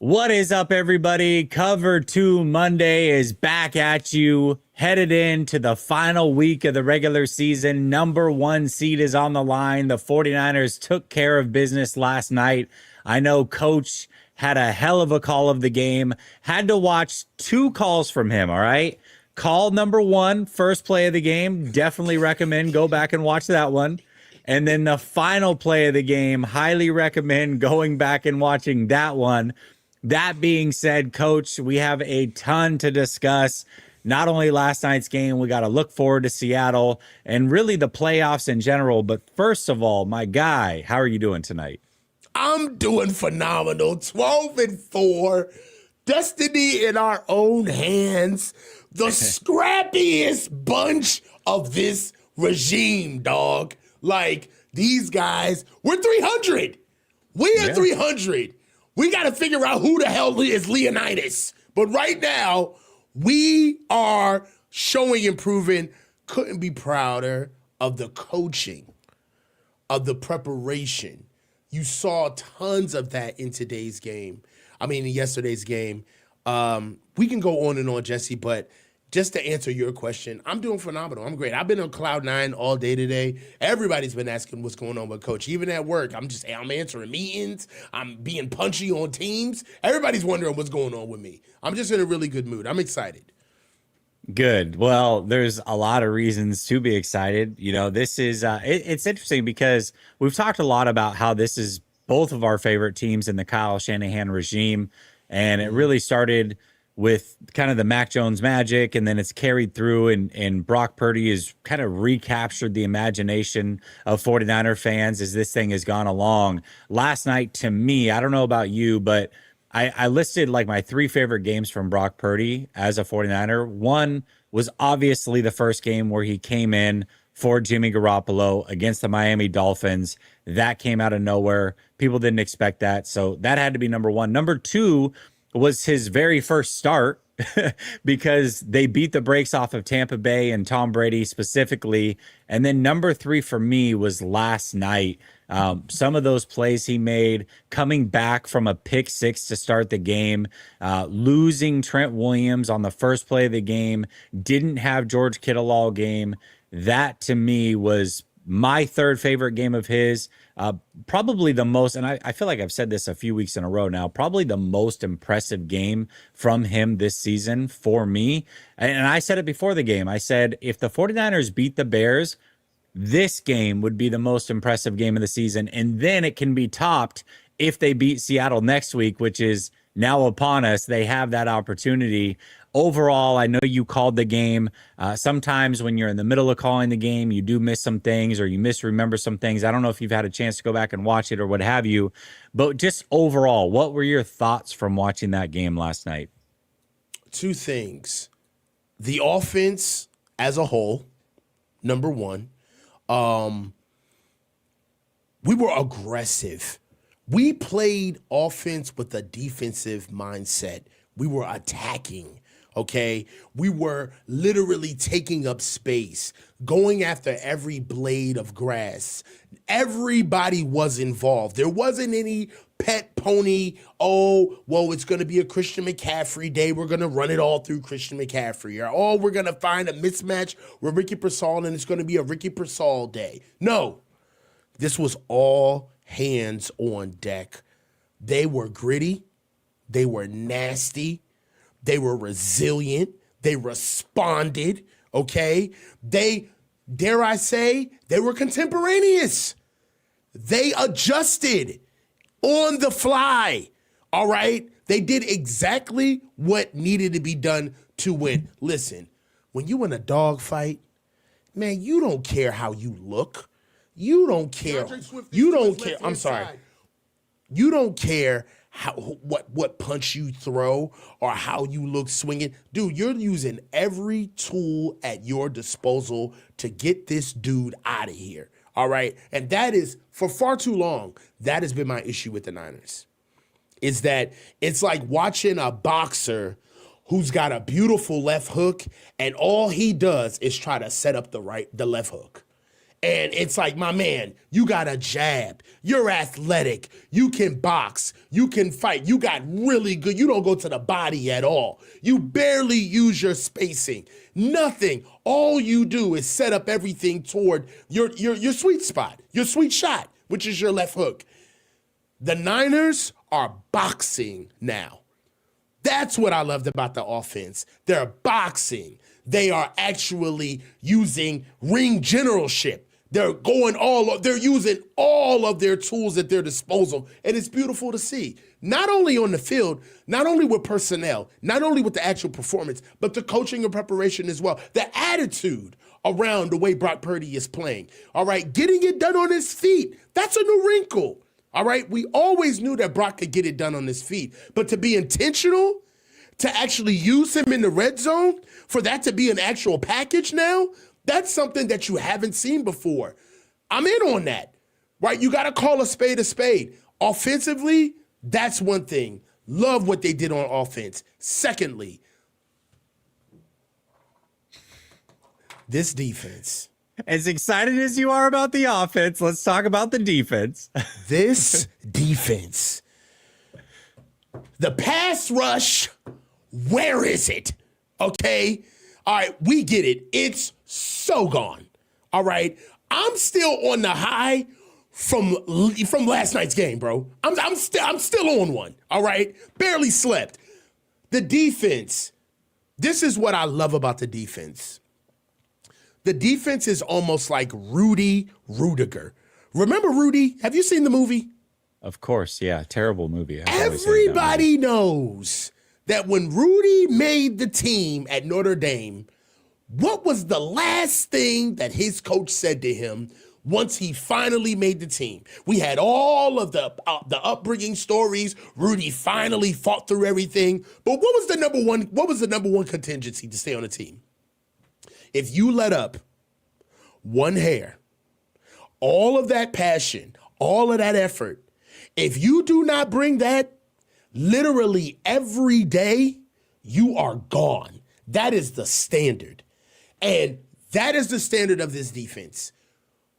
What is up, everybody? Cover 2 Monday is back at you, headed into the final week of the regular season. Number 1 seed is on the line. The 49ers took care of business last night. I know Coach had a hell of a call of the game. Had to watch 2 calls from him, all right? Call number 1, first play of the game. Definitely recommend go back and watch that one. And then the final play of the game, highly recommend going back and watching that one. That being said, Coach, we have a ton to discuss. Not only last night's game, we got to look forward to Seattle and really the playoffs in general. But first of all, my guy, how are you doing tonight? I'm doing phenomenal. 12-4. Destiny in our own hands. The scrappiest bunch of this regime, dog. Like, these guys, we're 300. We are 300. We got to figure out who the hell is Leonidas. But right now, we are showing and proving. Couldn't be prouder of the coaching, of the preparation. You saw tons of that in today's game. In yesterday's game. We can go on and on, Jesse, but just to answer your question, I'm doing phenomenal. I'm great. I've been on cloud 9 all day today. Everybody's been asking what's going on with Coach. Even at work, I'm answering meetings. I'm being punchy on teams. Everybody's wondering what's going on with me. I'm just in a really good mood. I'm excited. Good. Well, there's a lot of reasons to be excited. You know, this is it's interesting because we've talked a lot about how this is both of our favorite teams in the Kyle Shanahan regime, and it really started with kind of the Mac Jones magic, and then it's carried through, and Brock Purdy has kind of recaptured the imagination of 49er fans as this thing has gone along. Last night, to me, I don't know about you, but I listed like my 3 favorite games from Brock Purdy as a 49er. One was obviously the first game where he came in for Jimmy Garoppolo against the Miami Dolphins. That came out of nowhere. People didn't expect that. So that had to be number 1. Number 2 was his very first start because they beat the brakes off of Tampa Bay and Tom Brady specifically. And then number 3 for me was last night. Some of those plays he made, coming back from a pick 6 to start the game, losing Trent Williams on the first play of the game, didn't have George Kittle all game. That to me was my 3rd favorite game of his. Probably the most, and I feel like I've said this a few weeks in a row now, probably the most impressive game from him this season for me. And I said it before the game. I said, if the 49ers beat the Bears, this game would be the most impressive game of the season. And then it can be topped if they beat Seattle next week, which is now upon us. They have that opportunity. Overall, I know you called the game. Sometimes when you're in the middle of calling the game, you do miss some things or you misremember some things. I don't know if you've had a chance to go back and watch it or what have you. But just overall, what were your thoughts from watching that game last night? 2 things. The offense as a whole, number 1. We were aggressive. We played offense with a defensive mindset. We were attacking, okay? We were literally taking up space, going after every blade of grass. Everybody was involved. There wasn't any pet pony, it's going to be a Christian McCaffrey day. We're going to run it all through Christian McCaffrey. Or, we're going to find a mismatch with Ricky Pearsall, and it's going to be a Ricky Pearsall day. No, this was all hands on deck. They were gritty. They were nasty. They were resilient. They responded, okay? Dare I say, they were contemporaneous. They adjusted on the fly, all right? They did exactly what needed to be done to win. Listen, when you in a dog fight, man, you don't care how you look. You don't care. You don't care. I'm sorry. You don't care what punch you throw or how you look swinging. Dude, you're using every tool at your disposal to get this dude out of here. All right. And that is, for far too long, that has been my issue with the Niners. Is that it's like watching a boxer who's got a beautiful left hook, and all he does is try to set up the left hook. And it's like, my man, you got a jab. You're athletic. You can box. You can fight. You got really good. You don't go to the body at all. You barely use your spacing. Nothing. All you do is set up everything toward your sweet spot, your sweet shot, which is your left hook. The Niners are boxing now. That's what I loved about the offense. They're boxing. They are actually using ring generalship. They're using all of their tools at their disposal, and it's beautiful to see. Not only on the field, not only with personnel, not only with the actual performance, but the coaching and preparation as well. The attitude around the way Brock Purdy is playing. All right, getting it done on his feet. That's a new wrinkle. All right, we always knew that Brock could get it done on his feet, but to be intentional, to actually use him in the red zone, for that to be an actual package now, that's something that you haven't seen before. I'm in on that, right? You got to call a spade a spade. Offensively, that's one thing. Love what they did on offense. Secondly, this defense. As excited as you are about the offense, let's talk about the defense. This defense. The pass rush, where is it? Okay? All right, we get it. It's so gone. All right? I'm still on the high from last night's game, bro. I'm still on one. All right? Barely slept. The defense. This is what I love about the defense. The defense is almost like Rudy Rudiger. Remember Rudy? Have you seen the movie? Of course, yeah. Terrible movie. Everybody knows that when Rudy made the team at Notre Dame, what was the last thing that his coach said to him once he finally made the team? We had all of the upbringing stories. Rudy finally fought through everything. But what was the number one contingency to stay on the team? If you let up one hair, all of that passion, all of that effort, if you do not bring that literally every day, you are gone. That is the standard. And that is the standard of this defense.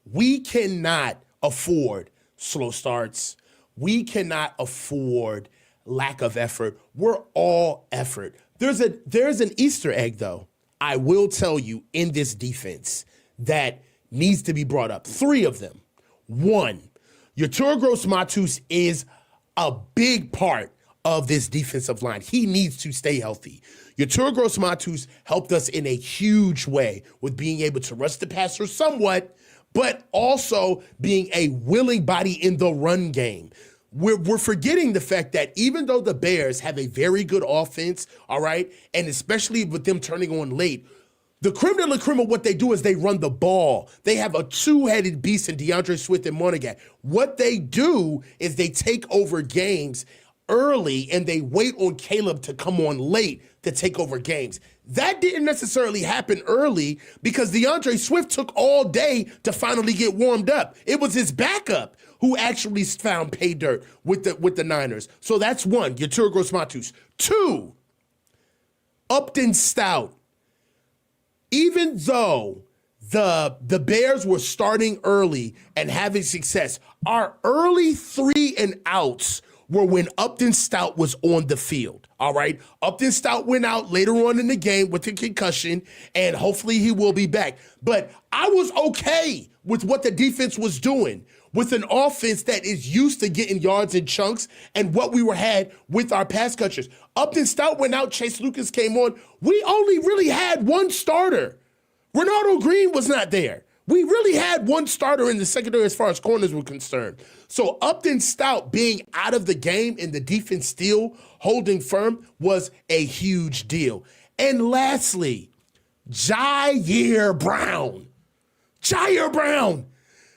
We cannot afford slow starts. We cannot afford lack of effort. We're all effort. There's an Easter egg, though, I will tell you, in this defense that needs to be brought up. 3 of them. 1, your Gross Matus is a big part of this defensive line. He needs to stay healthy. Your Gross Matus helped us in a huge way with being able to rush the passer somewhat, but also being a willing body in the run game. We're forgetting the fact that even though the Bears have a very good offense, all right, and especially with them turning on late, the creme de la creme of what they do is they run the ball. They have a two-headed beast in DeAndre Swift and Monaghan. What they do is they take over games early and they wait on Caleb to come on late to take over games. That didn't necessarily happen early because DeAndre Swift took all day to finally get warmed up. It was his backup who actually found pay dirt with the Niners. So that's 1, your Gross Matus. 2, Upton Stout. Even though the Bears were starting early and having success, our early 3 and outs were when Upton Stout was on the field, all right? Upton Stout went out later on in the game with a concussion, and hopefully he will be back. But I was okay with what the defense was doing with an offense that is used to getting yards in chunks and what we had with our pass catchers. Upton Stout went out, Chase Lucas came on. We only really had 1 starter. Ronaldo Green was not there. We really had 1 starter in the secondary as far as corners were concerned. So Upton Stout being out of the game and the defense still holding firm was a huge deal. And lastly, Jair Brown. Jair Brown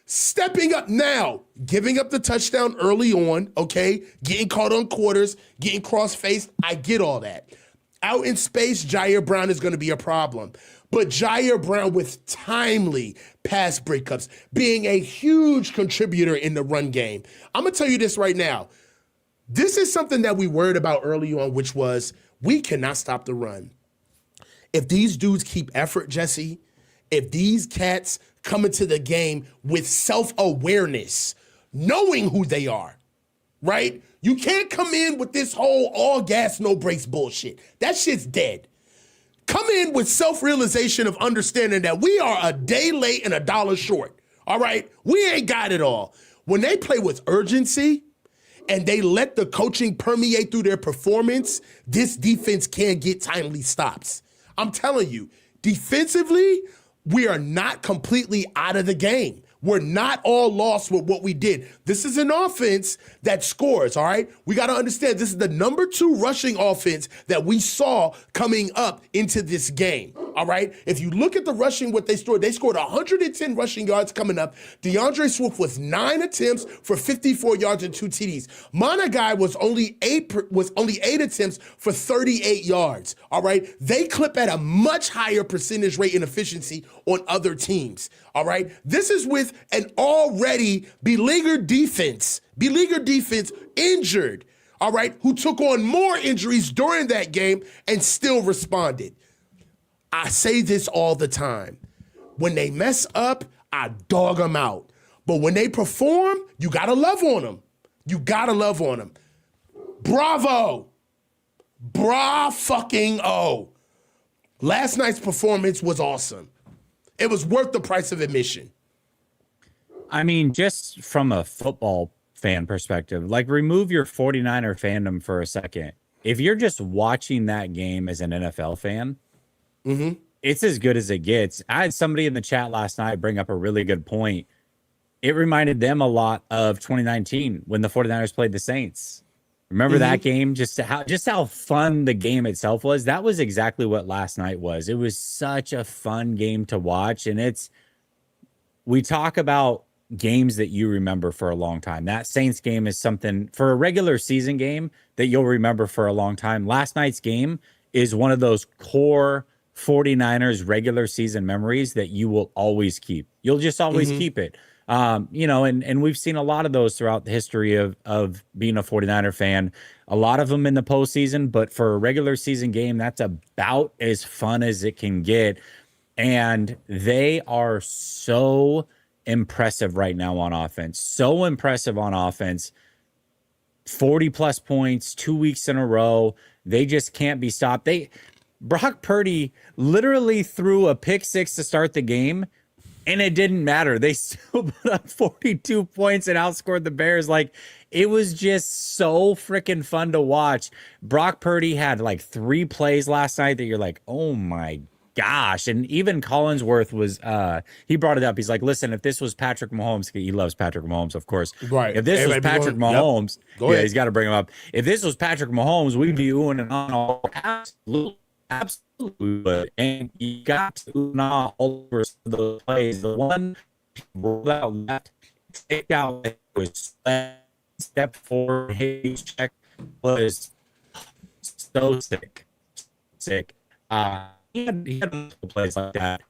stepping up now, giving up the touchdown early on, okay? Getting caught on quarters, getting cross-faced. I get all that. Out in space, Jair Brown is going to be a problem. But Jair Brown with timely pass breakups, being a huge contributor in the run game. I'm going to tell you this right now. This is something that we worried about early on, which was we cannot stop the run. If these dudes keep effort, Jesse, if these cats come into the game with self-awareness, knowing who they are, right? You can't come in with this whole all gas, no brakes bullshit. That shit's dead. Come in with self-realization of understanding that we are a day late and a dollar short, all right? We ain't got it all. When they play with urgency and they let the coaching permeate through their performance, this defense can get timely stops. I'm telling you, defensively, we are not completely out of the game. We're not all lost with what we did. This is an offense that scores, all right? We got to understand this is the number 2 rushing offense that we saw coming up into this game, all right? If you look at the rushing, what they scored 110 rushing yards coming up. DeAndre Swift was 9 attempts for 54 yards and 2 TDs. Monagai was only 8 attempts for 38 yards, all right? They clip at a much higher percentage rate and efficiency on other teams, all right? This is with an already beleaguered defense injured, all right, who took on more injuries during that game and still responded. I say this all the time. When they mess up, I dog them out. But when they perform, you got to love on them. You got to love on them. Bravo. Bra-fucking-o. Last night's performance was awesome. It was worth the price of admission. I mean, just from a football fan perspective, like remove your 49er fandom for a second. If you're just watching that game as an NFL fan, it's as good as it gets. I had somebody in the chat last night bring up a really good point. It reminded them a lot of 2019 when the 49ers played the Saints. Remember that game? Just how fun the game itself was. That was exactly what last night was. It was such a fun game to watch. And we talk about games that you remember for a long time. That Saints game is something for a regular season game that you'll remember for a long time. Last night's game is one of those core 49ers regular season memories that you will always keep. You'll just always keep it. And we've seen a lot of those throughout the history of being a 49er fan, a lot of them in the postseason, but for a regular season game, that's about as fun as it can get. And they are so impressive right now on offense. So impressive on offense. 40 plus points, 2 weeks in a row. They just can't be stopped. Brock Purdy literally threw a pick 6 to start the game, and it didn't matter. They still put up 42 points and outscored the Bears. Like, it was just so freaking fun to watch. Brock Purdy had like 3 plays last night that you're like, oh my gosh. And even Collinsworth was, he brought it up. He's like, listen, if this was Patrick Mahomes, he loves Patrick Mahomes, of course. Right. If this was Patrick Mahomes, he's got to bring him up. If this was Patrick Mahomes, we'd be oohing and on all. Absolutely. And you got to ooh and ah all over the plays. The one rolled out left, take out was step forward, hit check was so sick. He had multiple plays like that.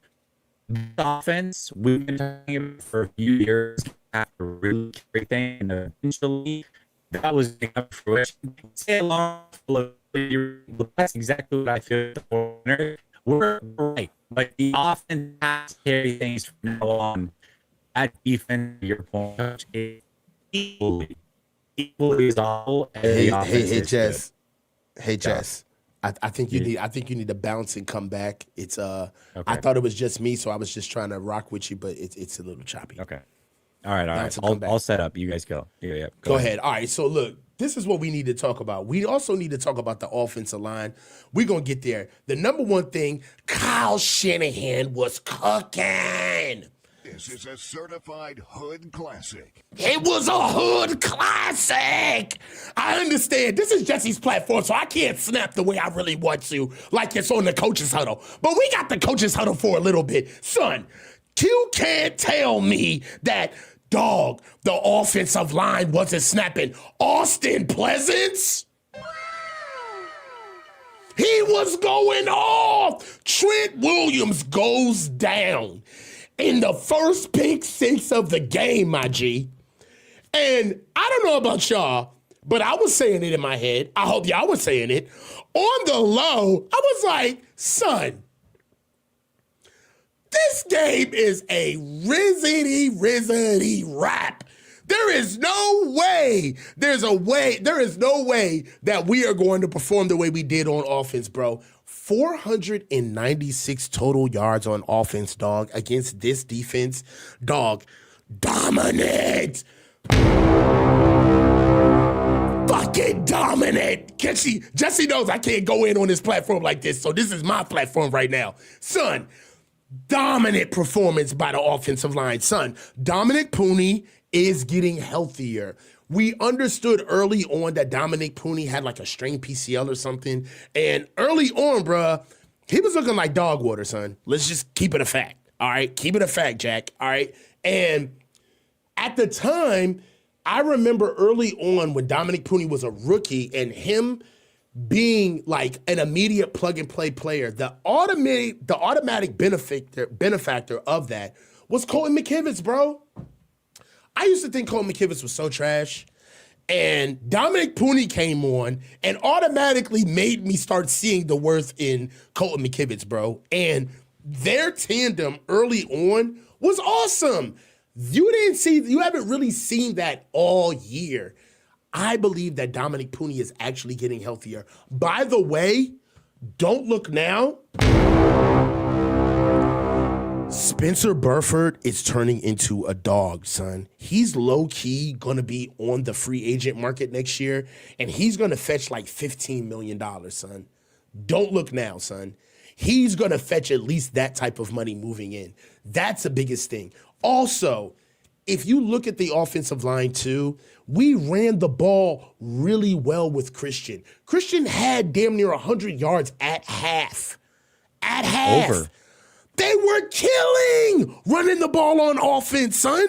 The offense, we've been talking about for a few years, after really great thing, and eventually that was up to fruition. Say along, that's exactly what I feel. We're right. Like the offense has to carry things from now on. That defense, your point, Coach, is equally as awful as the offense. Hey, Jess. Hey, Jess. I think you need to bounce and come back. It's okay. I thought it was just me, so I was just trying to rock with you, but it's a little choppy. Okay. All right. I'll set up. You guys go. Yeah. Go ahead. All right. So look, this is what we need to talk about. We also need to talk about the offensive line. We're gonna get there. The number one thing, Kyle Shanahan was cooking. This is a certified hood classic. It was a hood classic. I understand. This is Jesse's platform, so I can't snap the way I really want to, like it's on the coach's huddle. But we got the coach's huddle for a little bit. Son, you can't tell me that, dog, the offensive line wasn't snapping. Austin Pleasance? He was going off. Trent Williams goes down in the first pick 6 of the game, my G. And I don't know about y'all, but I was saying it in my head. I hope y'all was saying it. On the low, I was like, son, This game is a rizzity rap. There is no way that we are going to perform the way we did on offense, bro. 496 total yards on offense, dog, against this defense. Dog, dominant. Fucking dominant. Jesse knows I can't go in on this platform like this, so this is my platform right now. Son, dominant performance by the offensive line. Son, Dominic Pooney is getting healthier. We understood early on that Dominic Pooney had like a strained PCL or something. And early on, bruh, he was looking like dog water, son. Let's just keep it a fact. All right? Keep it a fact, Jack. All right? And at the time, I remember early on when Dominic Pooney was a rookie and him being like an immediate plug-and-play player, the automatic benefactor of that was Colton McKivitz, bro. I used to think Colton McKivitz was so trash. And Dominic Pooney came on and automatically made me start seeing the worth in Colton McKivitz, bro. And their tandem early on was awesome. You haven't really seen that all year. I believe that Dominic Pooney is actually getting healthier. By the way, don't look now. Spencer Burford is turning into a dog, son. He's low-key going to be on the free agent market next year, and he's going to fetch like $15 million, son. Don't look now, son. He's going to fetch at least that type of money moving in. That's the biggest thing. Also, if you look at the offensive line too, we ran the ball really well with Christian. Christian had damn near 100 yards at half. At half. Over. They were killing running the ball on offense, son.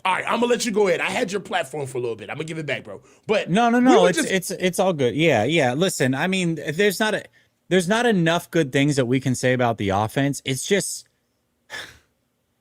All right, I'm gonna let you go ahead. I had your platform for a little bit. I'm gonna give it back, bro. But no. It's all good. Yeah. Listen, I mean, there's not enough good things that we can say about the offense. It's just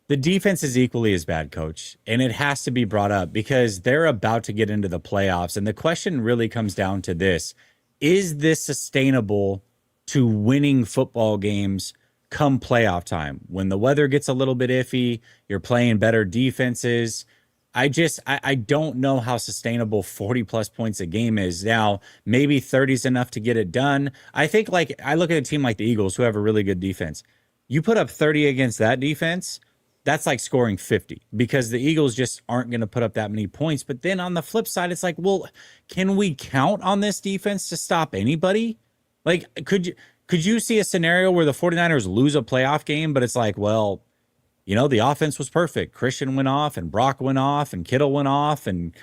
the defense is equally as bad, coach, and it has to be brought up because they're about to get into the playoffs. And the question really comes down to this: is this sustainable to winning football games come playoff time? When the weather gets a little bit iffy, you're playing better defenses. I don't know how sustainable 40 plus points a game is. Now, maybe 30 is enough to get it done. I think, like, I look at a team like the Eagles who have a really good defense. You put up 30 against that defense, that's like scoring 50 because the Eagles just aren't going to put up that many points. But then on the flip side, it's like, well, can we count on this defense to stop anybody? Like, could you see a scenario where the 49ers lose a playoff game, but it's like, well, you know, the offense was perfect. Christian went off and Brock went off and Kittle went off and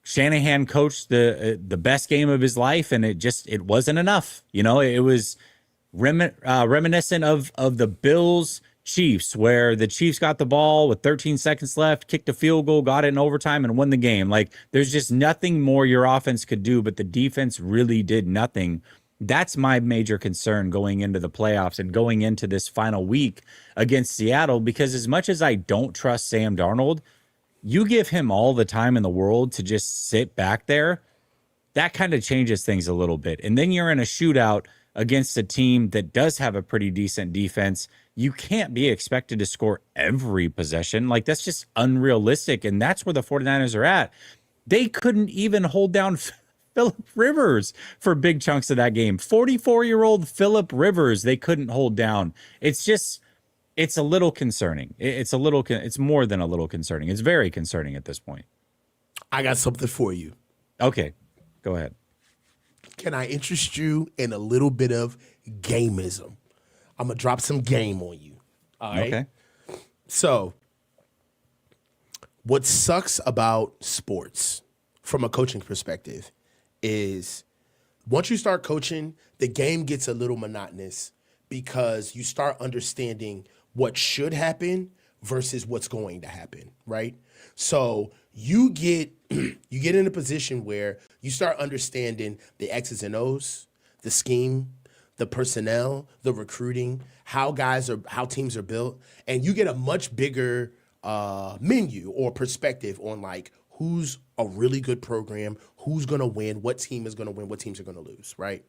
Shanahan coached the best game of his life. And it wasn't enough. You know, it was reminiscent of the Bills Chiefs, where the Chiefs got the ball with 13 seconds left, kicked a field goal, got it in overtime and won the game. Like, there's just nothing more your offense could do, but the defense really did nothing. That's my major concern going into the playoffs and going into this final week against Seattle, because as much as I don't trust Sam Darnold, you give him all the time in the world to just sit back there, that kind of changes things a little bit. And then you're in a shootout against a team that does have a pretty decent defense. You can't be expected to score every possession. Like, that's just unrealistic. And that's where the 49ers are at. They couldn't even hold down Phillip Rivers for big chunks of that game. 44-year-old Phillip Rivers, they couldn't hold down. It's a little concerning. It's more than a little concerning. It's very concerning at this point. I got something for you. Okay, go ahead. Can I interest you in a little bit of gameism? I'm going to drop some game on you. All right? Okay. So, what sucks about sports from a coaching perspective is once you start coaching, the game gets a little monotonous because you start understanding what should happen versus what's going to happen, right? So you get in a position where you start understanding the X's and O's, the scheme, the personnel, the recruiting, how teams are built, and you get a much bigger menu or perspective on like who's a really good program, who's going to win, what team is going to win, what teams are going to lose, right?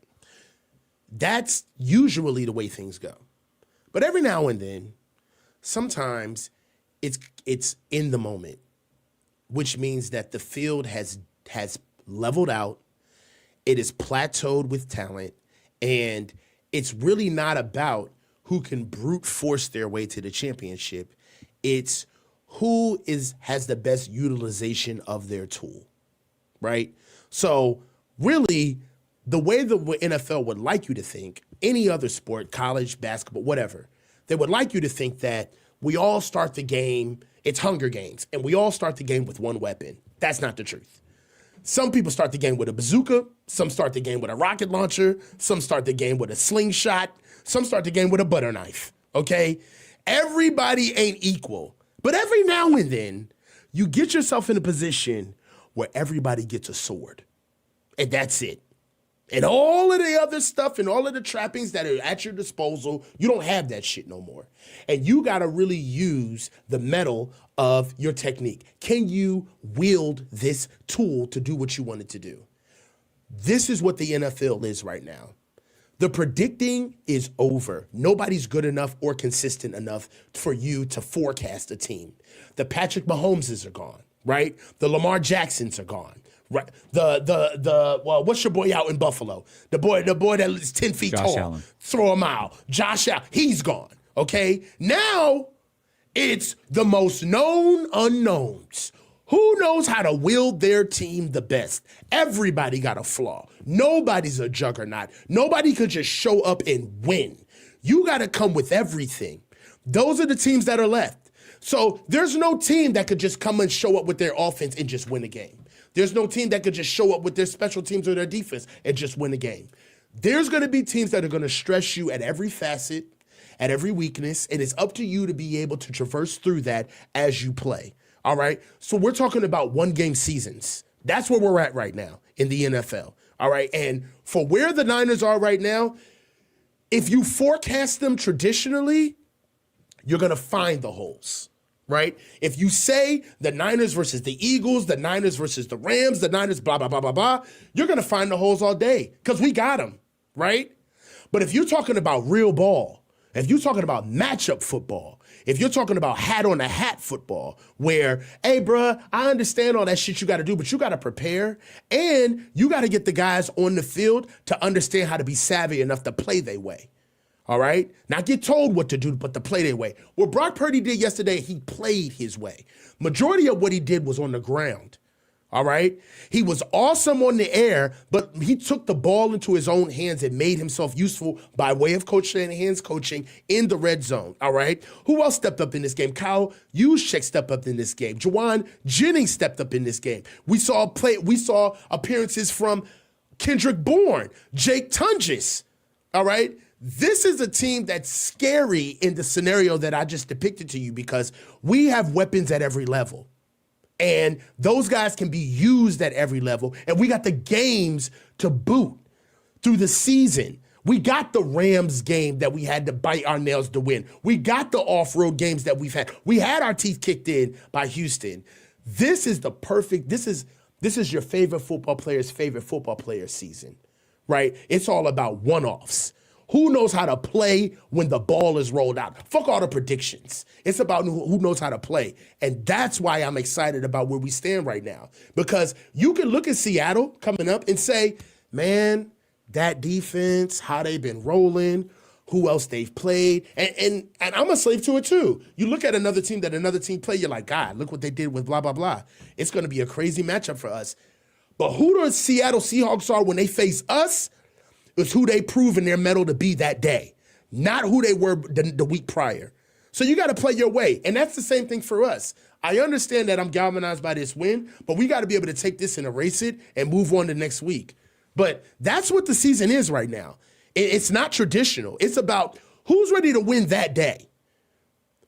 That's usually the way things go. But every now and then, sometimes it's in the moment, which means that the field has leveled out. It is plateaued with talent, and it's really not about who can brute force their way to the championship. It's who has the best utilization of their tool, right? So really, the way the NFL would like you to think, any other sport, college, basketball, whatever, they would like you to think that we all start the game, it's Hunger Games, and we all start the game with one weapon. That's not the truth. Some people start the game with a bazooka, some start the game with a rocket launcher, some start the game with a slingshot, some start the game with a butter knife, okay? Everybody ain't equal, but every now and then, you get yourself in a position where everybody gets a sword, and that's it. And all of the other stuff and all of the trappings that are at your disposal, you don't have that shit no more. And you got to really use the metal of your technique. Can you wield this tool to do what you want it to do? This is what the NFL is right now. The predicting is over. Nobody's good enough or consistent enough for you to forecast a team. The Patrick Mahomeses are gone, right? The Lamar Jacksons are gone. Right. Well, what's your boy out in Buffalo? The boy that is 10 feet Josh tall. Allen. Throw a mile. Josh Allen. He's gone. Okay. Now it's the most known unknowns. Who knows how to wield their team the best? Everybody got a flaw. Nobody's a juggernaut. Nobody could just show up and win. You got to come with everything. Those are the teams that are left. So there's no team that could just come and show up with their offense and just win a game. There's no team that could just show up with their special teams or their defense and just win a game. There's going to be teams that are going to stress you at every facet, at every weakness, and it's up to you to be able to traverse through that as you play. All right? So we're talking about one-game seasons. That's where we're at right now in the NFL. All right? And for where the Niners are right now, if you forecast them traditionally, you're going to find the holes. Right? If you say the Niners versus the Eagles, the Niners versus the Rams, the Niners, blah, blah, blah, blah, blah, you're going to find the holes all day because we got them, right? But if you're talking about real ball, if you're talking about matchup football, if you're talking about hat-on-the-hat football, where, hey, bruh, I understand all that shit you got to do, but you got to prepare, and you got to get the guys on the field to understand how to be savvy enough to play their way. All right? Not get told what to do, but to play their way. What Brock Purdy did yesterday, he played his way. Majority of what he did was on the ground. All right? He was awesome on the air, but he took the ball into his own hands and made himself useful by way of Coach Shanahan's coaching in the red zone. All right? Who else stepped up in this game? Kyle Juszczyk stepped up in this game. Juwan Jennings stepped up in this game. We saw appearances from Kendrick Bourne, Jake Tunges. All right? This is a team that's scary in the scenario that I just depicted to you because we have weapons at every level. And those guys can be used at every level. And we got the games to boot through the season. We got the Rams game that we had to bite our nails to win. We got the off-road games that we've had. We had our teeth kicked in by Houston. This is your favorite football player season, right? It's all about one-offs. Who knows how to play when the ball is rolled out? Fuck all the predictions. It's about who knows how to play. And that's why I'm excited about where we stand right now. Because you can look at Seattle coming up and say, man, that defense, how they've been rolling, who else they've played. And I'm a slave to it too. You look at another team play, you're like, God, look what they did with blah, blah, blah. It's going to be a crazy matchup for us. But who the Seattle Seahawks are when they face us is who they prove in their mettle to be that day, not who they were the week prior. So you got to play your way. And that's the same thing for us. I understand that I'm galvanized by this win, but we got to be able to take this and erase it and move on to next week. But that's what the season is right now. It's not traditional. It's about who's ready to win that day.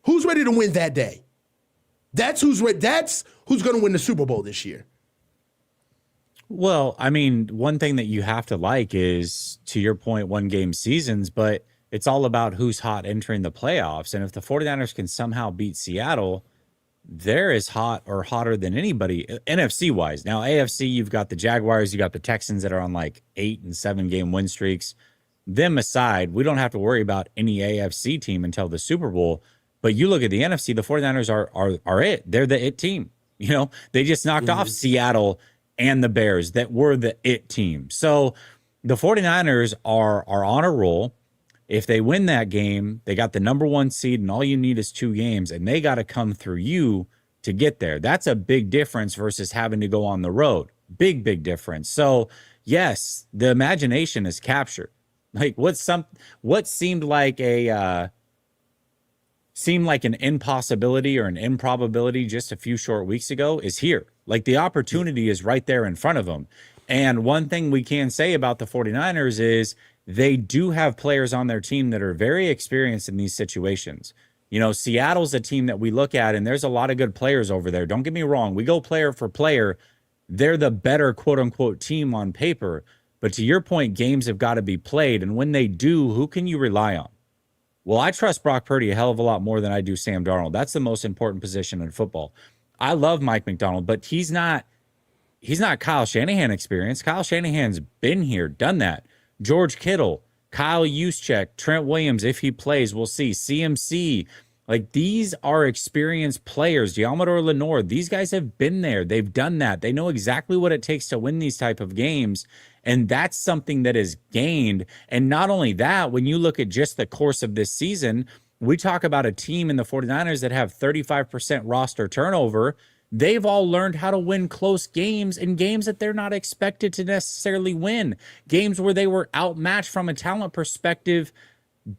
Who's ready to win that day? That's who's going to win the Super Bowl this year. Well, I mean, one thing that you have to like is, to your point, one-game seasons, but it's all about who's hot entering the playoffs. And if the 49ers can somehow beat Seattle, they're as hot or hotter than anybody NFC-wise. Now, AFC, you've got the Jaguars, you got the Texans that are on like 8- and 7-game win streaks. Them aside, we don't have to worry about any AFC team until the Super Bowl. But you look at the NFC, the 49ers are it. They're the it team. You know, they just knocked off Seattle and the Bears that were the it team. So the 49ers are on a roll. If they win that game, they got the number 1 seed, and all you need is 2 games, and they got to come through you to get there. That's a big difference versus having to go on the road. Big difference. So yes, the imagination is captured. Like what seemed like an impossibility or an improbability just a few short weeks ago is here. Like the opportunity is right there in front of them. And one thing we can say about the 49ers is they do have players on their team that are very experienced in these situations. You know, Seattle's a team that we look at, and there's a lot of good players over there. Don't get me wrong. We go player for player. They're the better quote unquote team on paper. But to your point, games have got to be played. And when they do, who can you rely on? Well, I trust Brock Purdy a hell of a lot more than I do Sam Darnold. That's the most important position in football. I love Mike McDonald, but he's not Kyle Shanahan experienced. Kyle Shanahan's been here, done that. George Kittle, Kyle Juszczyk, Trent Williams, if he plays, we'll see. CMC, like these are experienced players. Diamador Lenore, these guys have been there. They've done that. They know exactly what it takes to win these type of games. And that's something that is gained. And not only that, when you look at just the course of this season, we talk about a team in the 49ers that have 35% roster turnover. They've all learned how to win close games and games that they're not expected to necessarily win. Games where they were outmatched from a talent perspective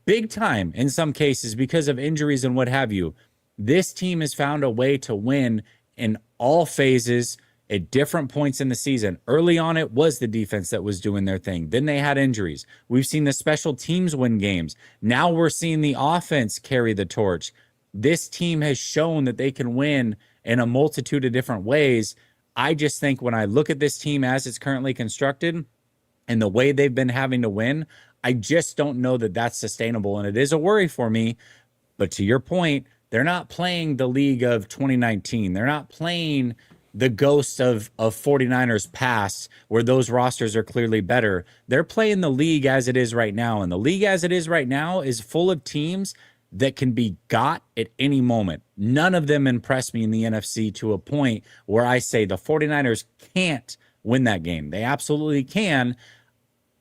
big time in some cases because of injuries and what have you. This team has found a way to win in all phases at different points in the season. Early on, it was the defense that was doing their thing. Then they had injuries. We've seen the special teams win games. Now we're seeing the offense carry the torch. This team has shown that they can win in a multitude of different ways. I just think when I look at this team as it's currently constructed and the way they've been having to win, I just don't know that that's sustainable. And it is a worry for me. But to your point, they're not playing the league of 2019. They're not playing the ghosts of 49ers past where those rosters are clearly better. They're playing the league as it is right now. And the league as it is right now is full of teams that can be got at any moment. None of them impress me in the NFC to a point where I say the 49ers can't win that game. They absolutely can.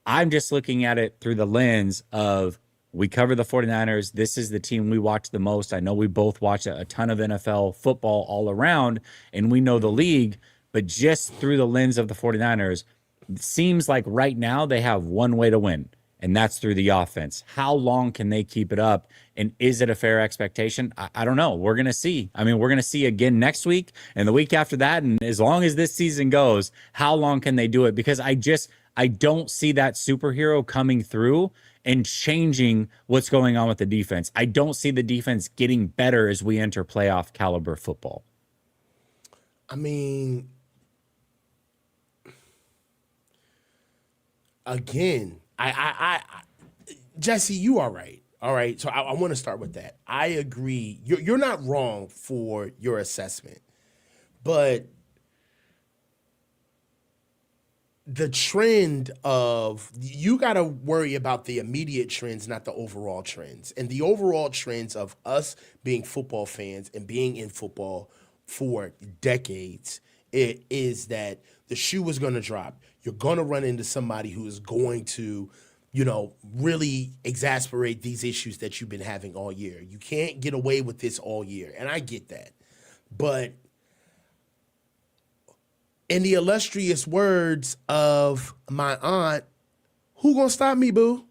I'm just looking at it through the lens of we cover the 49ers. This is the team we watch the most. I know we both watch a ton of NFL football all around, and we know the league, but just through the lens of the 49ers, it seems like right now they have one way to win, and that's through the offense. How long can they keep it up? And is it a fair expectation? I don't know. We're going to see. I mean, we're going to see again next week and the week after that. And as long as this season goes, how long can they do it? Because I don't see that superhero coming through and changing what's going on with the defense. I don't see the defense getting better as we enter playoff caliber football. I mean, again, I Jesse, you are right. All right. So I want to start with that. I agree. You're not wrong for your assessment, but the trend of you got to worry about the immediate trends, not the overall trends. And the overall trends of us being football fans and being in football for decades, it is that the shoe is going to drop. You're going to run into somebody who is going to, really exasperate these issues that you've been having all year. You can't get away with this all year. And I get that. But in the illustrious words of my aunt, who gonna stop me, boo?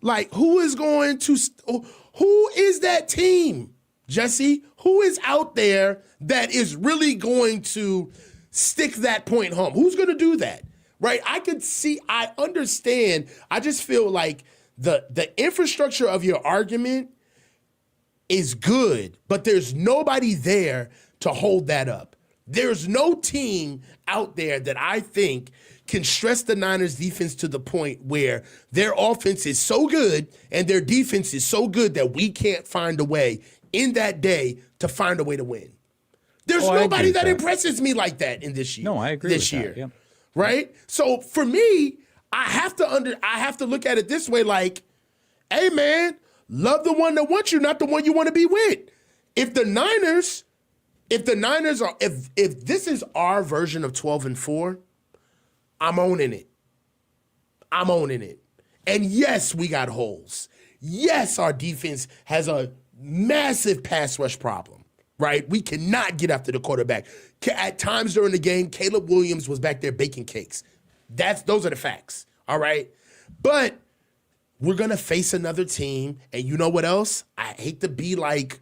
Like, who is that team, Jesse? Who is out there that is really going to stick that point home? Who's gonna do that? Right? I understand. I just feel like the infrastructure of your argument is good, but there's nobody there to hold that up. There's no team out there that I think can stress the Niners defense to the point where their offense is so good and their defense is so good that we can't find a way in that day to find a way to win. There's nobody that impresses me like that in this year. No, I agree this with year. That, yeah. Right? So for me, I have to look at it this way, like, hey man, Love the one that wants you, not the one you want to be with. If the Niners are, if this is our version of 12-4, I'm owning it. I'm owning it. And yes, we got holes. Yes, our defense has a massive pass rush problem, right? We cannot get after the quarterback. At times during the game, Caleb Williams was back there baking cakes. Those are the facts, all right? But we're going to face another team, and you know what else? I hate to be like,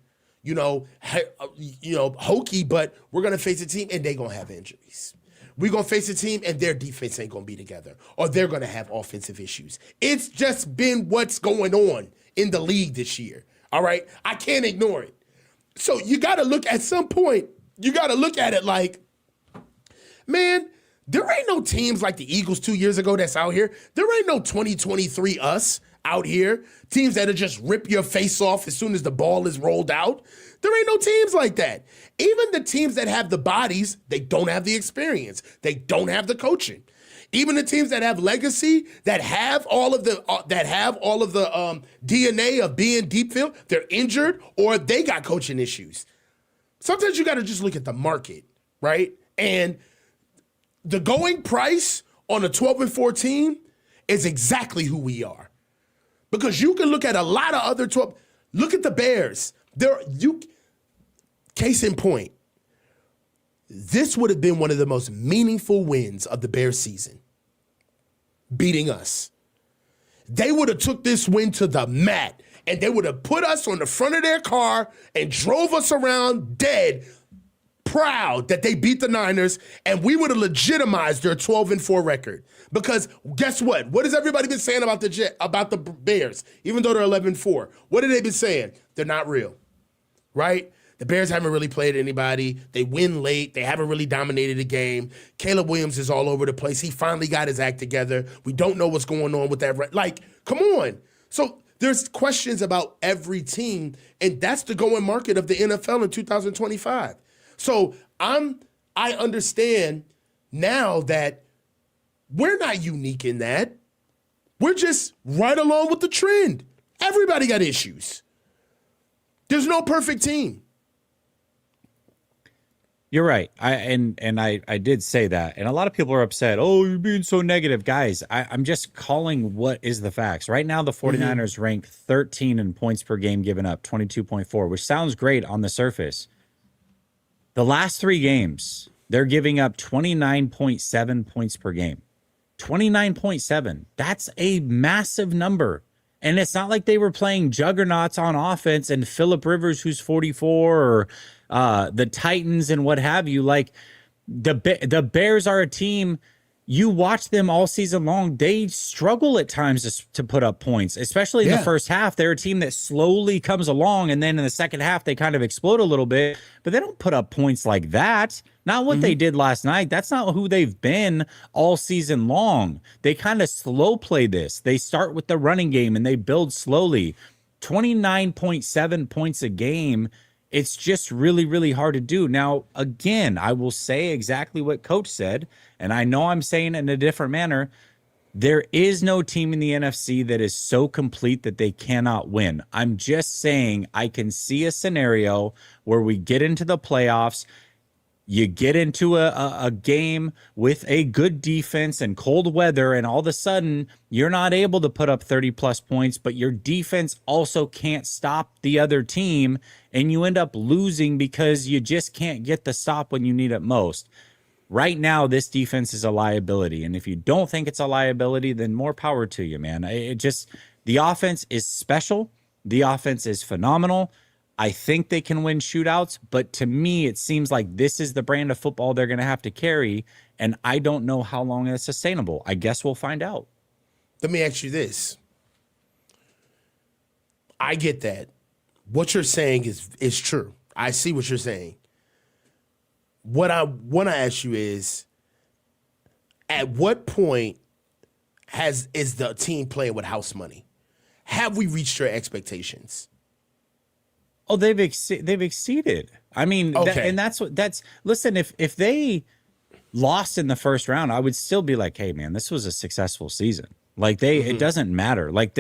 hokey, but we're going to face a team, and they're going to have injuries. We're going to face a team, and their defense ain't going to be together, or they're going to have offensive issues. It's just been what's going on in the league this year, all right? I can't ignore it. So you got to look at some point, you got to look at it like, man, there ain't no teams like the Eagles 2 years ago that's out here. There ain't no 2023 us out here, teams that'll just rip your face off as soon as the ball is rolled out. There ain't no teams like that. Even the teams that have the bodies, they don't have the experience. They don't have the coaching. Even the teams that have legacy, that have all of the DNA of being deep field, they're injured or they got coaching issues. Sometimes you got to just look at the market, right? And the going price on a 12-4 team is exactly who we are. Because you can look at a lot of other 12. Look at the Bears. Case in point, this would have been one of the most meaningful wins of the Bears season, beating us. They would have took this win to the mat, and they would have put us on the front of their car and drove us around dead, proud that they beat the Niners, and we would have legitimized their 12-4 record. Because guess what? What has everybody been saying about the Bears, even though they're 11-4? What have they been saying? They're not real, right? The Bears haven't really played anybody. They win late. They haven't really dominated the game. Caleb Williams is all over the place. He finally got his act together. We don't know what's going on with that. Like, come on. So there's questions about every team, and that's the going market of the NFL in 2025. So I understand now that we're not unique in that. We're just right along with the trend. Everybody got issues. There's no perfect team. You're right. I did say that. And a lot of people are upset. Oh, you're being so negative. Guys, I'm just calling what is the facts. Right now, the 49ers rank 13 in points per game given up, 22.4, which sounds great on the surface. The last 3 games, they're giving up 29.7 points per game. 29.7. That's a massive number. And it's not like they were playing juggernauts on offense and Phillip Rivers, who's 44, or the Titans and what have you. Like the Bears are a team. You watch them all season long. They struggle at times to put up points, especially in the first half. They're a team that slowly comes along, and then in the second half, they kind of explode a little bit, but they don't put up points like that. Not what they did last night. That's not who they've been all season long. They kind of slow play this. They start with the running game, and they build slowly. 29.7 points a game. It's just really, really hard to do. Now, again, I will say exactly what Coach said, and I know I'm saying it in a different manner. There is no team in the NFC that is so complete that they cannot win. I'm just saying I can see a scenario where we get into the playoffs, you get into a game with a good defense and cold weather, and all of a sudden you're not able to put up 30-plus points, but your defense also can't stop the other team, and you end up losing because you just can't get the stop when you need it most. Right now, this defense is a liability, and if you don't think it's a liability, then more power to you, man. The offense is special. The offense is phenomenal. I think they can win shootouts, but to me, it seems like this is the brand of football they're going to have to carry, and I don't know how long it's sustainable. I guess we'll find out. Let me ask you this. I get that. What you're saying is true. I see what you're saying. What I want to ask you is, at what point is the team playing with house money? Have we reached your expectations? Oh, they've exceeded. I mean, okay. Listen, if they lost in the first round, I would still be like, hey, man, this was a successful season. Like it doesn't matter. Like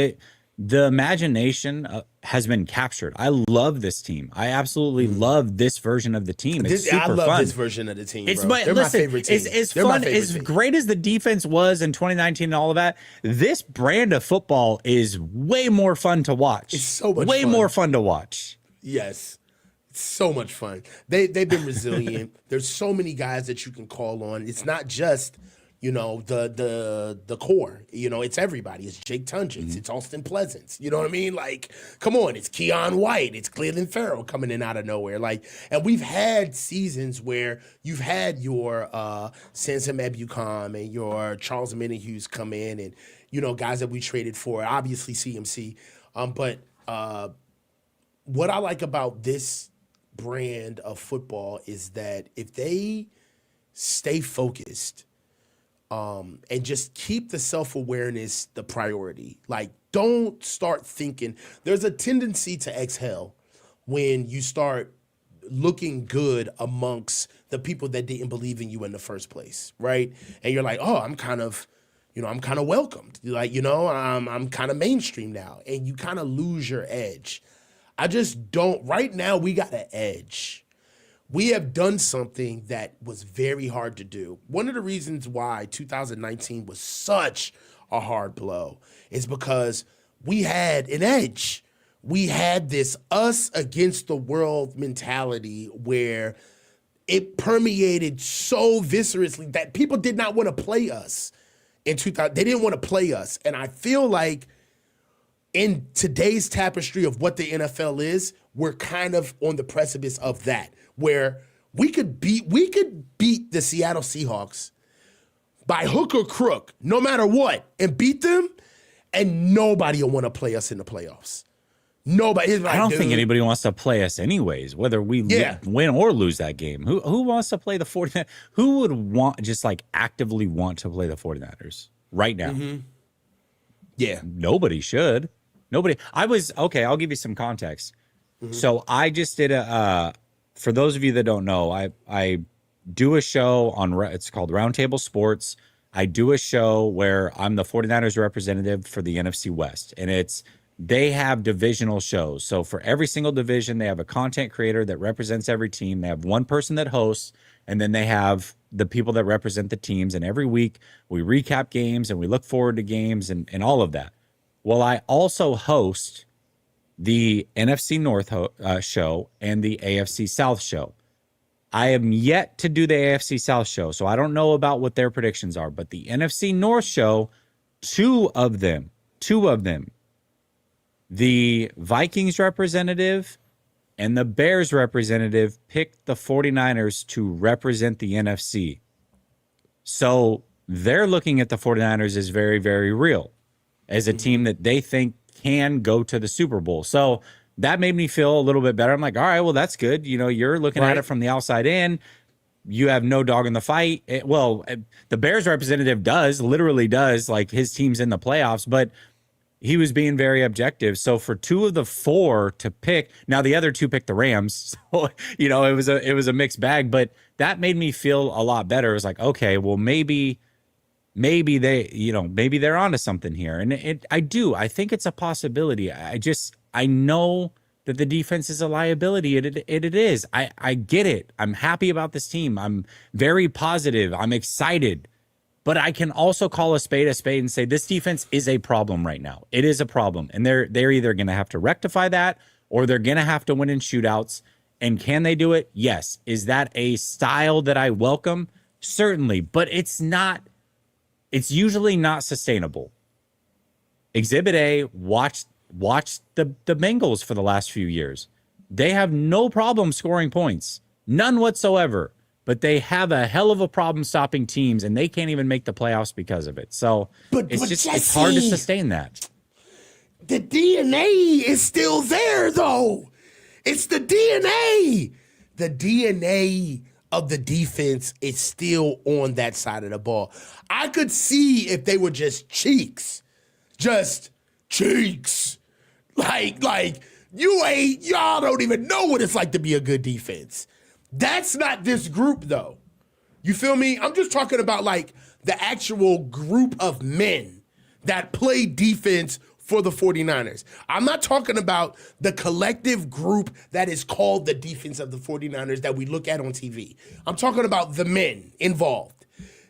the imagination has been captured. I love this team. I absolutely love this version of the team. It's super I love fun. this version of the team. It's bro. my, They're listen, my favorite team. It's They're my fun. favorite As team. great as the defense was in 2019 and all of that, this brand of football is way more fun to watch. It's so much way fun. more fun to watch. Yes. It's so much fun. They've been resilient. There's so many guys that you can call on. It's not just, the core. It's everybody. It's Jake Tunjits. It's Austin Pleasance. You know what I mean? Like, come on. It's Keon White. It's Cleveland Farrell coming in out of nowhere. Like, and we've had seasons where you've had your Sansom Ebukam and your Charles Menahue come in and, guys that we traded for, obviously CMC. But what I like about this brand of football is that if they stay focused and just keep the self-awareness the priority, like don't start thinking. There's a tendency to exhale when you start looking good amongst the people that didn't believe in you in the first place, right? And you're like, oh, I'm kind of welcomed. Like, I'm kind of mainstream now. And you kind of lose your edge. I just don't. Right now, we got an edge. We have done something that was very hard to do. One of the reasons why 2019 was such a hard blow is because we had an edge. We had this us against the world mentality where it permeated so viscerally that people did not want to play us in 2000. They didn't want to play us. And I feel like in today's tapestry of what the NFL is, we're kind of on the precipice of that, where we could beat the Seattle Seahawks by hook or crook, no matter what, and beat them, and nobody will want to play us in the playoffs. Nobody. Like, I don't think anybody wants to play us anyways, whether we win or lose that game. Who wants to play the 49ers? Who would actively want to play the 49ers right now? Mm-hmm. Yeah. Nobody should. Nobody. I'll give you some context. Mm-hmm. So I just did for those of you that don't know, I do a show it's called Roundtable Sports. I do a show where I'm the 49ers representative for the NFC West, and they have divisional shows. So for every single division, they have a content creator that represents every team. They have one person that hosts, and then they have the people that represent the teams. And every week we recap games and we look forward to games and all of that. Well, I also host the NFC North show and the AFC South show. I am yet to do the AFC South show, so I don't know about what their predictions are. But the NFC North show, two of them, the Vikings representative and the Bears representative picked the 49ers to represent the NFC. So they're looking at the 49ers as very, very real, as a team that they think can go to the Super Bowl. So that made me feel a little bit better. I'm like, all right, well, that's good. You're looking at it from the outside in. You have no dog in the fight. The Bears representative literally does, like his team's in the playoffs, but he was being very objective. So for two of the four to pick, now the other two picked the Rams. So, it was a mixed bag, but that made me feel a lot better. It was like, okay, well, maybe they're onto something here. And I think it's a possibility. I know that the defense is a liability. It is. I get it. I'm happy about this team. I'm very positive. I'm excited. But I can also call a spade and say this defense is a problem right now. It is a problem. And they're either going to have to rectify that or they're going to have to win in shootouts. And can they do it? Yes. Is that a style that I welcome? Certainly. But it's usually not sustainable. Exhibit A, watch the Bengals for the last few years. They have no problem scoring points. None whatsoever. But they have a hell of a problem stopping teams, and they can't even make the playoffs because of it. So it's hard to sustain that. The DNA is still there, though. It's the DNA. The DNA of the defense is still on that side of the ball. I could see if they were just cheeks. Like y'all don't even know what it's like to be a good defense. That's not this group, though. You feel me? I'm just talking about like the actual group of men that play defense for the 49ers. I'm not talking about the collective group that is called the defense of the 49ers that we look at on TV. I'm talking about the men involved.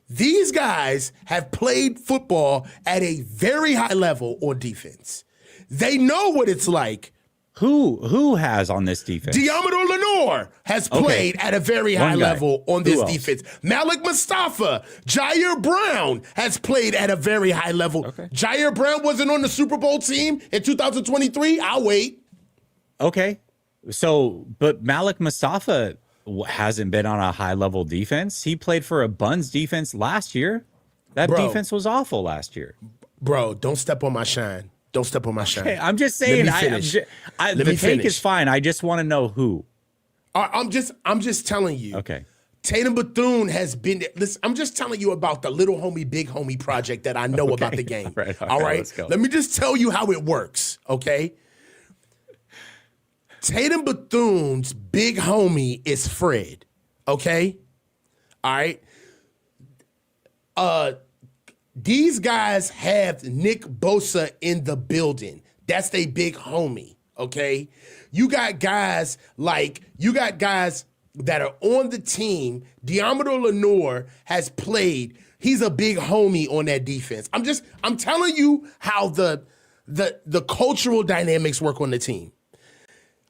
These guys have played football at a very high level on defense. They know what it's like. Who has on this defense? Diamador Lenore has played at a very high level on this defense. Malik Mustafa, Jair Brown has played at a very high level. Okay. Jair Brown wasn't on the Super Bowl team in 2023. I'll wait. Okay. So, but Malik Mustafa hasn't been on a high level defense. He played for a Buns defense last year. That defense was awful last year. Bro, don't step on my shine. Don't step on my shine. Okay, I'm just saying. The take is fine. I just want to know who. I'm just telling you. Okay. Tatum Bethune has been. Listen, I'm just telling you about the little homie, big homie project that I know about the game. All right. Let's go. Let me just tell you how it works. Okay. Tatum Bethune's big homie is Fred. Okay. All right. These guys have Nick Bosa in the building. That's their big homie, okay? You got guys that are on the team. Diamador Lenore has played. He's a big homie on that defense. I'm telling you how the cultural dynamics work on the team.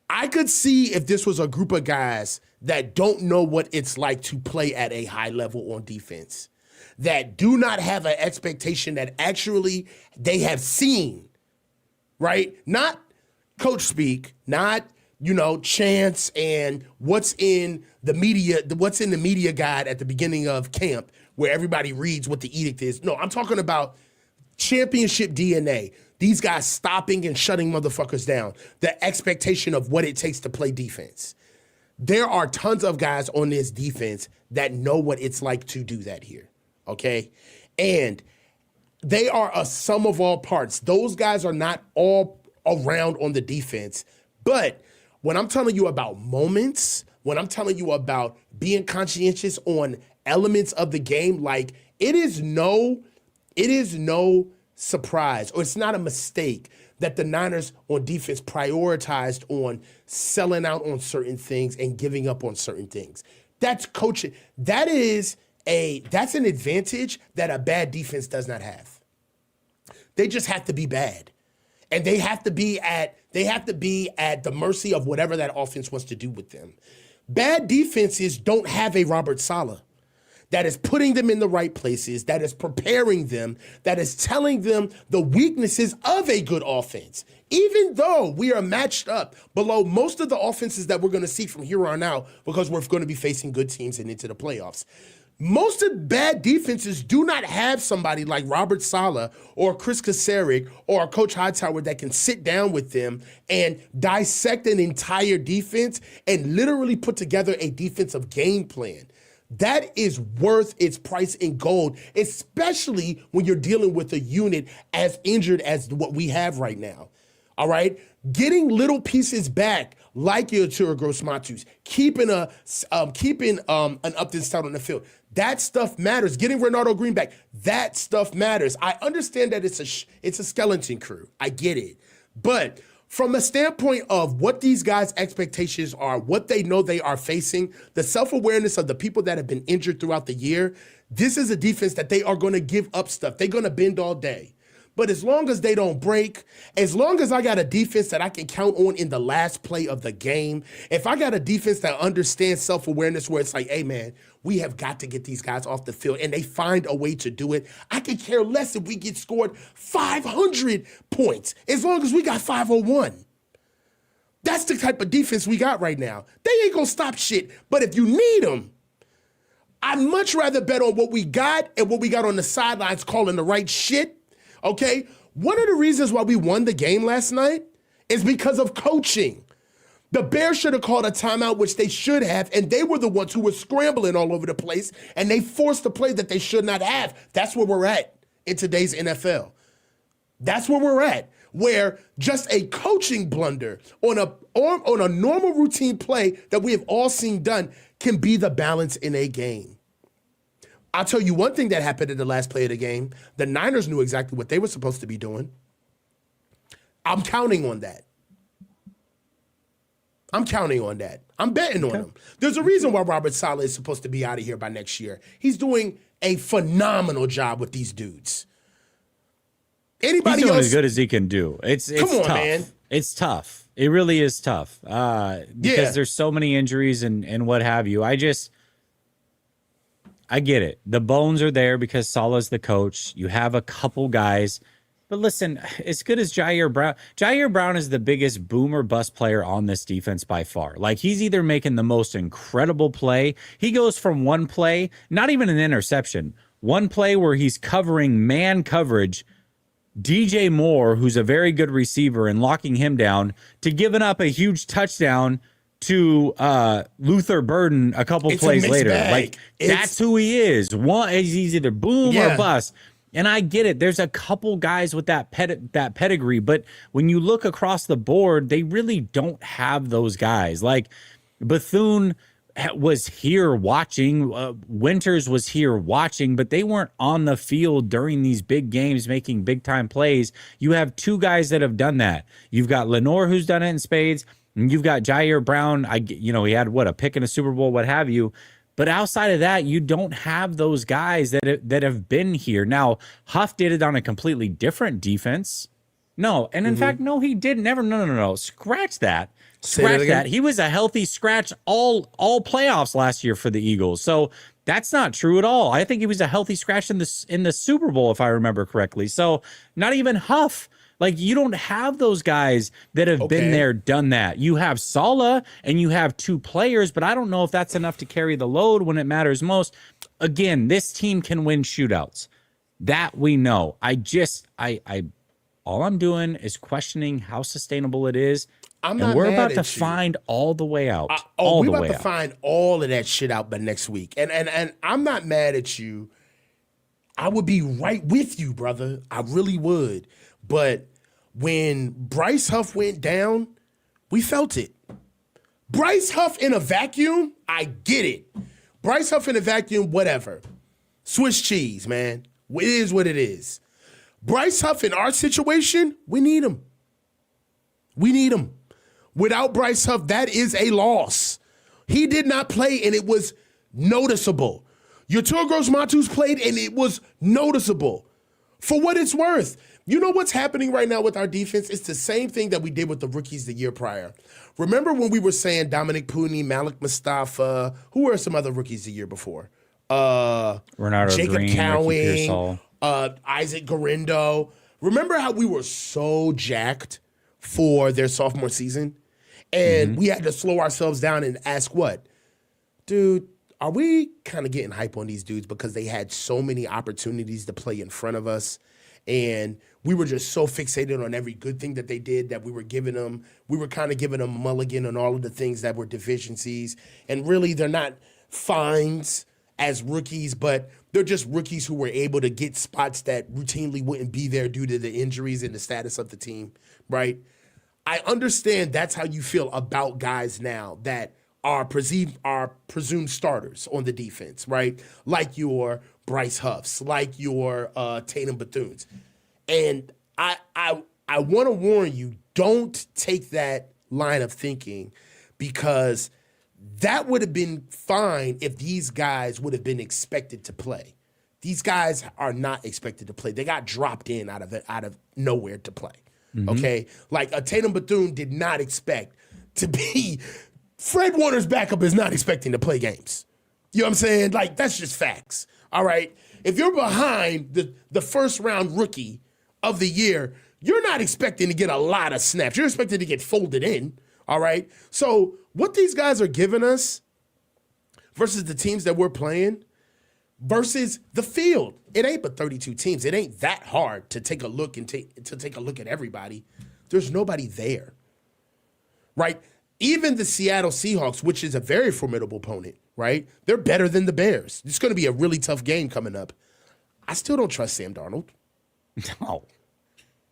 I could see if this was a group of guys that don't know what it's like to play at a high level on defense, that do not have an expectation that actually they have seen, right? Not coach speak, not, chance and what's in the media guide at the beginning of camp where everybody reads what the edict is. No, I'm talking about championship DNA. These guys stopping and shutting motherfuckers down. The expectation of what it takes to play defense. There are tons of guys on this defense that know what it's like to do that here. Okay? And they are a sum of all parts. Those guys are not all around on the defense. But when I'm telling you about moments, when I'm telling you about being conscientious on elements of the game, like it is no surprise, or it's not a mistake that the Niners on defense prioritized on selling out on certain things and giving up on certain things. That's coaching. That's an advantage that a bad defense does not have. They just have to be bad. And they have to be at the mercy of whatever that offense wants to do with them. Bad defenses don't have a Robert Saleh that is putting them in the right places, that is preparing them, that is telling them the weaknesses of a good offense. Even though we are matched up below most of the offenses that we're going to see from here on out, because we're going to be facing good teams and into the playoffs. Most of bad defenses do not have somebody like Robert Saleh or Chris Kasarik or Coach Hightower that can sit down with them and dissect an entire defense and literally put together a defensive game plan. That is worth its price in gold, especially when you're dealing with a unit as injured as what we have right now. All right? Getting little pieces back, like your Tura Gross-Matos, keeping an Upton Stout on the field. That stuff matters. Getting Renato Green back, that stuff matters. I understand that it's a skeleton crew. I get it. But from a standpoint of what these guys' expectations are, what they know they are facing, the self-awareness of the people that have been injured throughout the year, this is a defense that they are going to give up stuff. They're going to bend all day. But as long as they don't break, as long as I got a defense that I can count on in the last play of the game, if I got a defense that understands self-awareness where it's like, hey, man, we have got to get these guys off the field, and they find a way to do it, I could care less if we get scored 500 points as long as we got 501. That's the type of defense we got right now. They ain't going to stop shit, but if you need them, I'd much rather bet on what we got and what we got on the sidelines calling the right shit. Okay, one of the reasons why we won the game last night is because of coaching. The Bears should have called a timeout, which they should have, and they were the ones who were scrambling all over the place, and they forced a play that they should not have. That's where we're at in today's NFL. That's where we're at, where just a coaching blunder on a normal routine play that we have all seen done can be the balance in a game. I'll tell you one thing that happened in the last play of the game. The Niners knew exactly what they were supposed to be doing. I'm counting on that. I'm counting on that. I'm betting on him. There's a reason why Robert Saleh is supposed to be out of here by next year. He's doing a phenomenal job with these dudes. Anybody He's doing else? as good as he can do. It's Come on, tough. man. It's tough. It really is tough because there's so many injuries and what have you. I get it. The bones are there because Saleh's the coach. You have a couple guys. But listen, as good as Jair Brown is the biggest boom or bust player on this defense by far. Like, he's either making the most incredible play. He goes from one play, not even an interception, one play where he's covering man coverage, DJ Moore, who's a very good receiver, and locking him down, to giving up a huge touchdown to Luther Burden a couple plays later. Bag. Like, that's who he is. He's either boom or bust. And I get it. There's a couple guys with that pedigree, but when you look across the board, they really don't have those guys. Like, Bethune was here watching, Winters was here watching, but they weren't on the field during these big games making big time plays. You have two guys that have done that. You've got Lenore, who's done it in spades, and you've got Jair Brown. He had a pick in a Super Bowl, what have you. But outside of that, you don't have those guys that have been here. Now, Huff did it on a completely different defense. No, and in fact, no, he didn't. No. Scratch that. Scratch that. He was a healthy scratch all playoffs last year for the Eagles. So that's not true at all. I think he was a healthy scratch in the Super Bowl, if I remember correctly. So not even Huff. Like, you don't have those guys that have been there, done that. You have Saleh and you have two players, but I don't know if that's enough to carry the load when it matters most. Again, this team can win shootouts. That we know. All I'm doing is questioning how sustainable it is. We're about to find all the way out. We're about to find all of that shit out by next week. And I'm not mad at you. I would be right with you, brother. I really would. But when Bryce Huff went down, we felt it. Bryce Huff in a vacuum, I get it. Bryce Huff in a vacuum, whatever. Swiss cheese, man. It is what it is. Bryce Huff in our situation, we need him. We need him. Without Bryce Huff, that is a loss. He did not play, and it was noticeable. Yetur Gross-Matos played, and it was noticeable. For what it's worth, you know what's happening right now with our defense? It's the same thing that we did with the rookies the year prior. Remember when we were saying Dominic Pooney, Malik Mustafa, who were some other rookies the year before? Renardo Jacob Green, Cowing, Isaac Garindo. Remember how we were so jacked for their sophomore season? And we had to slow ourselves down and ask what? Dude, are we kind of getting hype on these dudes because they had so many opportunities to play in front of us? And we were just so fixated on every good thing that they did that we were kind of giving them a mulligan on all of the things that were deficiencies. And really, they're not fines as rookies, but they're just rookies who were able to get spots that routinely wouldn't be there due to the injuries and the status of the team, right? I understand that's how you feel about guys now that are presumed starters on the defense, right? Like your Bryce Huffs, like your Tatum Bethunes. And I want to warn you, don't take that line of thinking, because that would have been fine if these guys would have been expected to play. These guys are not expected to play. They got dropped in out of nowhere to play. Okay? Like a Tatum Bethune did not expect to be Fred Warner's backup is not expecting to play games. You know what I'm saying? Like, that's just facts. All right? If you're behind the first round rookie of the year, you're not expecting to get a lot of snaps. You're expected to get folded in. All right? So what these guys are giving us versus the teams that we're playing versus the field, it ain't but 32 teams. It ain't that hard to take a look and take a look at everybody. There's nobody there. Right? Even the Seattle Seahawks, which is a very formidable opponent, right? They're better than the Bears. It's going to be a really tough game coming up. I still don't trust Sam Darnold. No.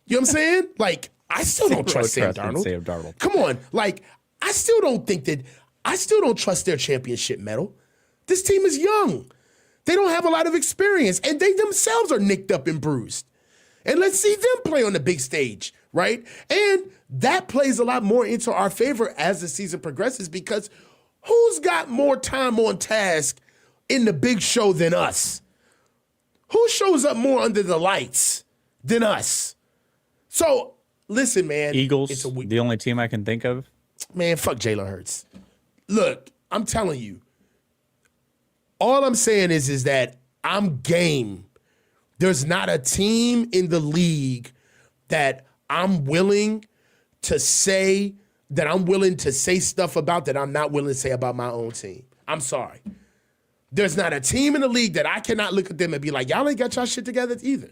You know what I'm saying? Like, I still don't trust Sam Darnold. Come on. Like, I still don't trust their championship medal. This team is young. They don't have a lot of experience, and they themselves are nicked up and bruised. And let's see them play on the big stage right? And that plays a lot more into our favor as the season progresses because who's got more time on task in the big show than us? Who shows up more under the lights than us? So, listen, man. Eagles, the only team I can think of. Man, fuck Jalen Hurts. Look, I'm telling you, all I'm saying is that I'm game. There's not a team in the league that I'm willing to say stuff about that I'm not willing to say about my own team. I'm sorry. There's not a team in the league that I cannot look at them and be like, y'all ain't got y'all shit together either.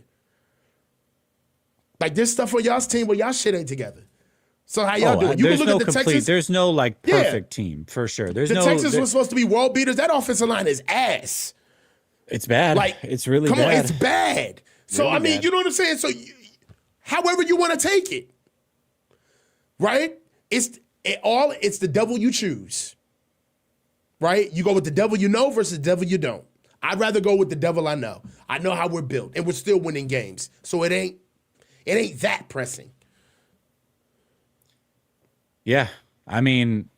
Like, there's stuff on y'all's team where y'all shit ain't together. So how y'all doing? You can look at the Texans. There's no like perfect team for sure. The Texans was supposed to be world beaters. That offensive line is ass. It's bad. Like, it's really bad. Come on, it's bad. So really, I mean, you know what I'm saying? So however you want to take it, right? It's the devil you choose, right? You go with the devil you know versus the devil you don't. I'd rather go with the devil I know. I know how we're built, and we're still winning games. So it ain't that pressing. Yeah, I mean,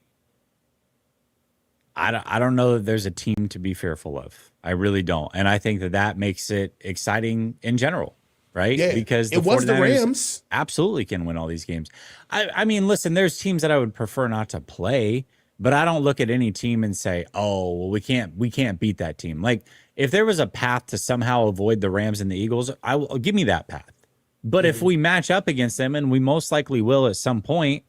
I don't know that there's a team to be fearful of. I really don't, and I think that makes it exciting in general, right? Yeah, because it was the Rams absolutely can win all these games. I mean, listen, there's teams that I would prefer not to play, but I don't look at any team and say, oh, well, we can't beat that team. Like, if there was a path to somehow avoid the Rams and the Eagles, give me that path. But if we match up against them, and we most likely will at some point,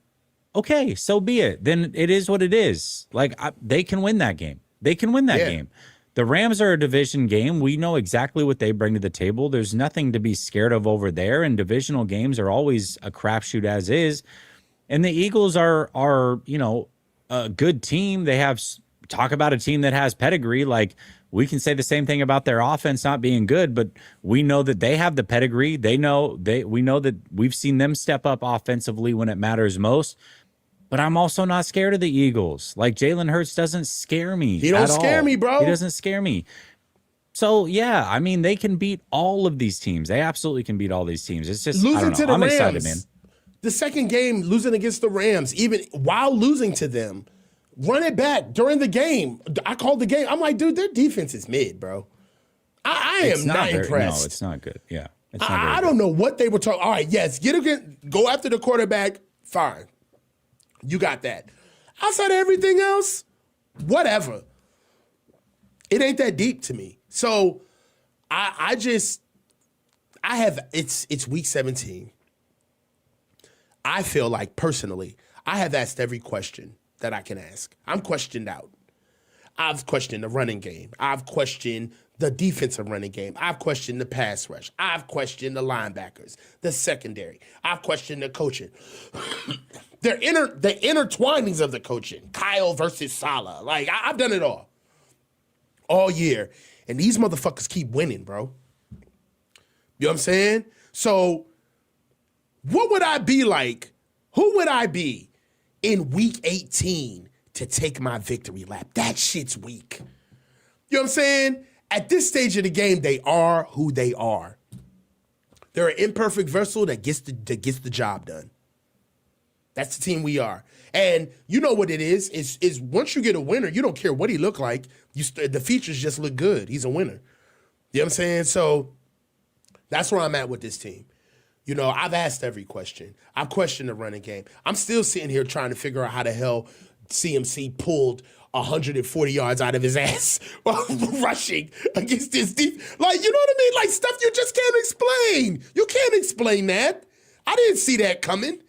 okay, so be it. Then it is what it is. Like, they can win that game. They can win that game. The Rams are a division game. We know exactly what they bring to the table. There's nothing to be scared of over there, and divisional games are always a crapshoot as is. And the Eagles are a good team. They have talk about a team that has pedigree. Like, we can say the same thing about their offense not being good, but we know that they have the pedigree. We know that we've seen them step up offensively when it matters most. But I'm also not scared of the Eagles. Like, Jalen Hurts doesn't scare me. He don't scare me, bro. He doesn't scare me. So, yeah, I mean, they can beat all of these teams. They absolutely can beat all these teams. It's just, I don't know. I'm excited, man. The second game, losing against the Rams, even while losing to them, run it back during the game. I called the game. I'm like, dude, their defense is mid, bro. I am not impressed. No, it's not good. Yeah. I don't know what they were talking. All right, yes, go after the quarterback. Fine. You got that. Outside of everything else, whatever. It ain't that deep to me. So it's week 17. I feel like personally, I have asked every question that I can ask. I'm questioned out. I've questioned the running game. I've questioned the defensive running game. I've questioned the pass rush. I've questioned the linebackers, the secondary. I've questioned the coaching. The intertwinings of the coaching. Kyle versus Salah. Like, I've done it all year. And these motherfuckers keep winning, bro. You know what I'm saying? So what would I be like? Who would I be in week 18 to take my victory lap? That shit's weak. You know what I'm saying? At this stage of the game, they are who they are. They're an imperfect vessel that gets the job done. That's the team we are. And you know what it is once you get a winner, you don't care what he look like. The features just look good. He's a winner. You know what I'm saying? So that's where I'm at with this team. You know, I've asked every question. I've questioned the running game. I'm still sitting here trying to figure out how the hell CMC pulled 140 yards out of his ass while rushing against this deep. Like, you know what I mean? Like, stuff you just can't explain. You can't explain that. I didn't see that coming.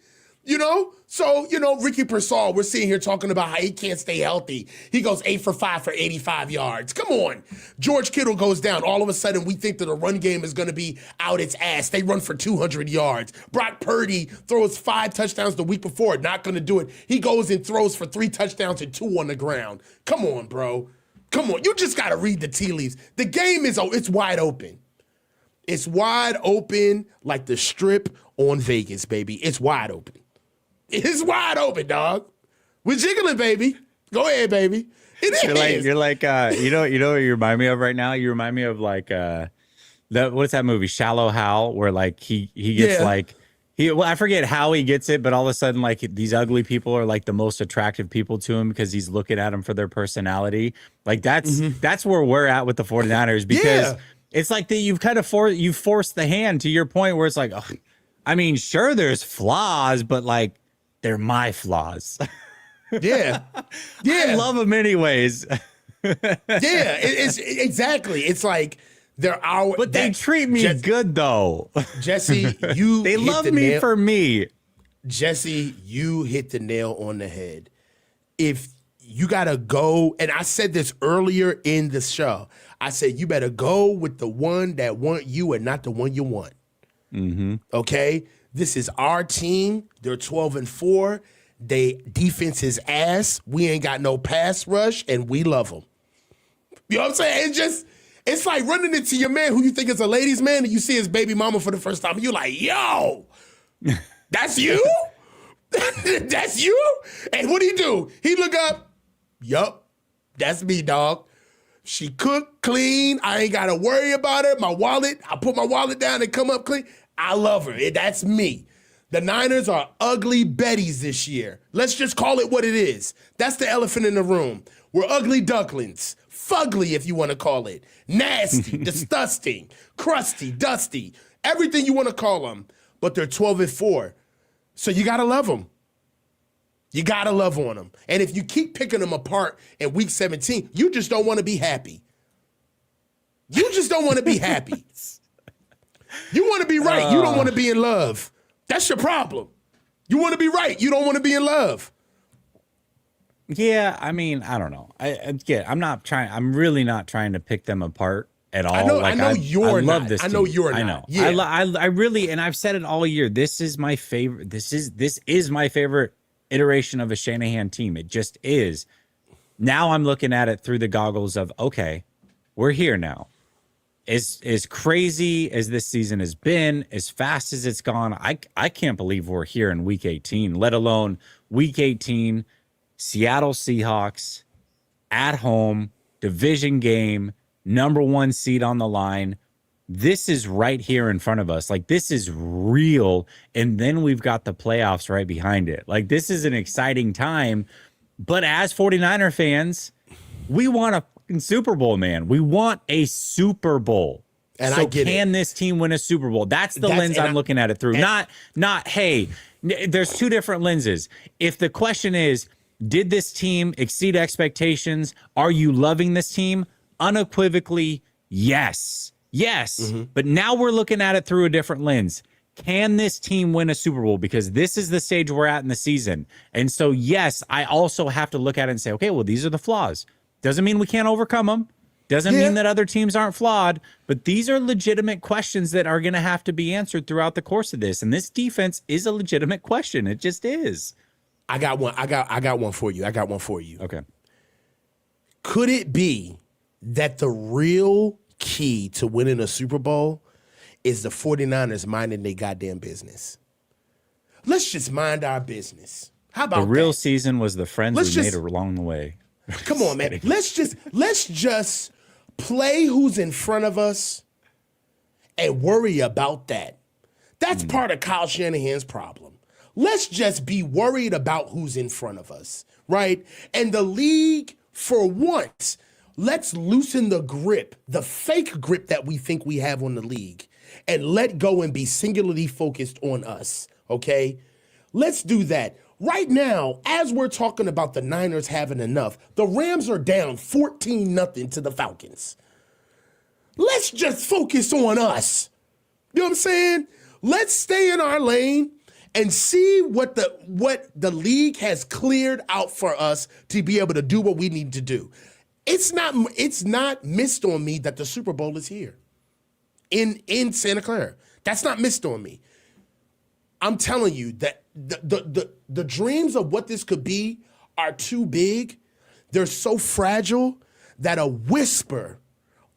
You know? So, Ricky Persall, we're sitting here talking about how he can't stay healthy. He goes 8 for 5 for 85 yards. Come on. George Kittle goes down. All of a sudden, we think that the run game is going to be out its ass. They run for 200 yards. Brock Purdy throws 5 touchdowns the week before. Not going to do it. He goes and throws for 3 touchdowns and 2 on the ground. Come on, bro. Come on. You just got to read the tea leaves. The game it's wide open. It's wide open like the strip on Vegas, baby. It's wide open. It's wide open, dog. We're jiggling, baby. Go ahead, baby. You're like you know what you remind me of right now? You remind me of like what's that movie, Shallow Hal, where like he gets like Well, I forget how he gets it, but all of a sudden, like these ugly people are like the most attractive people to him because he's looking at them for their personality. Like that's where we're at with the 49ers because Yeah. it's like that you've kind of you've forced the hand to your point where it's like, oh, I mean, sure, there's flaws, but like they're my flaws. Yeah. Yeah. I love them anyways. It's exactly. It's like they're our. But they treat me good though. Jesse, you they hit love the me nail. for me. Jesse, you hit the nail on the head. If you gotta go, and I said this earlier in the show, I said you better go with the one that want you and not the one you want. Okay, this is our team. They're 12-4. They defense is ass. We ain't got no pass rush, and we love them. You know what I'm saying? It's like running into your man who you think is a ladies' man, and you see his baby mama for the first time, and you're like, yo, that's you? That's you? And what do? He look up, yup, that's me, dog. She cook, clean. I ain't got to worry about her. My wallet, I put my wallet down and come up clean. I love her. That's me. The Niners are ugly Bettys this year. Let's just call it what it is. That's the elephant in the room. We're ugly ducklings. Fugly, if you want to call it. Nasty, disgusting, crusty, dusty. Everything you want to call them. But they're 12-4. So you got to love them. You got to love on them. And if you keep picking them apart in week 17, you just don't want to be happy. You just don't want to be happy. You want to be right. You don't want to be in love. That's your problem. You want to be right. You don't want to be in love. Yeah, I mean, I don't know. I'm really not trying to pick them apart at all. I know you're not. This I know team. you're I not. know. Yeah. I really, and I've said it all year. This is my favorite. This is my favorite iteration of a Shanahan team. It just is. Now I'm looking at it through the goggles of, okay, we're here now. As crazy as this season has been, as fast as it's gone, I can't believe we're here in week 18, let alone week 18, Seattle Seahawks at home, division game, #1 seed on the line. This is right here in front of us. Like, this is real. And then we've got the playoffs right behind it. Like, this is an exciting time. But as 49er fans, we want a fucking Super Bowl, man. We want a Super Bowl. And so I get can this team win a Super Bowl? That's the lens I'm looking at it through. Not, hey, there's two different lenses. If the question is, did this team exceed expectations? Are you loving this team? Unequivocally, yes. Yes. But now we're looking at it through a different lens. Can this team win a Super Bowl? Because this is the stage we're at in the season. And so, yes, I also have to look at it and say, okay, well, these are the flaws. Doesn't mean we can't overcome them. Doesn't mean that other teams aren't flawed. But these are legitimate questions that are going to have to be answered throughout the course of this. And this defense is a legitimate question. It just is. I got one. I got one for you. Okay. Could it be that the real key to winning a Super Bowl is the 49ers minding their goddamn business? Let's just mind our business. How about the real that? season was the friends we made along the way. Come on, man. Let's just play who's in front of us and worry about that. That's part of Kyle Shanahan's problem. Let's just be worried about who's in front of us, right? And the league, for once, let's loosen the grip, the fake grip that we think we have on the league, and let go and be singularly focused on us, okay? Let's do that. Right now, as we're talking about the Niners having enough, the Rams are down 14-0 to the Falcons. Let's just focus on us. You know what I'm saying? Let's stay in our lane and see what the league has cleared out for us to be able to do what we need to do. It's not missed on me that the Super Bowl is here in Santa Clara. That's not missed on me. I'm telling you that the dreams of what this could be are too big. They're so fragile that a whisper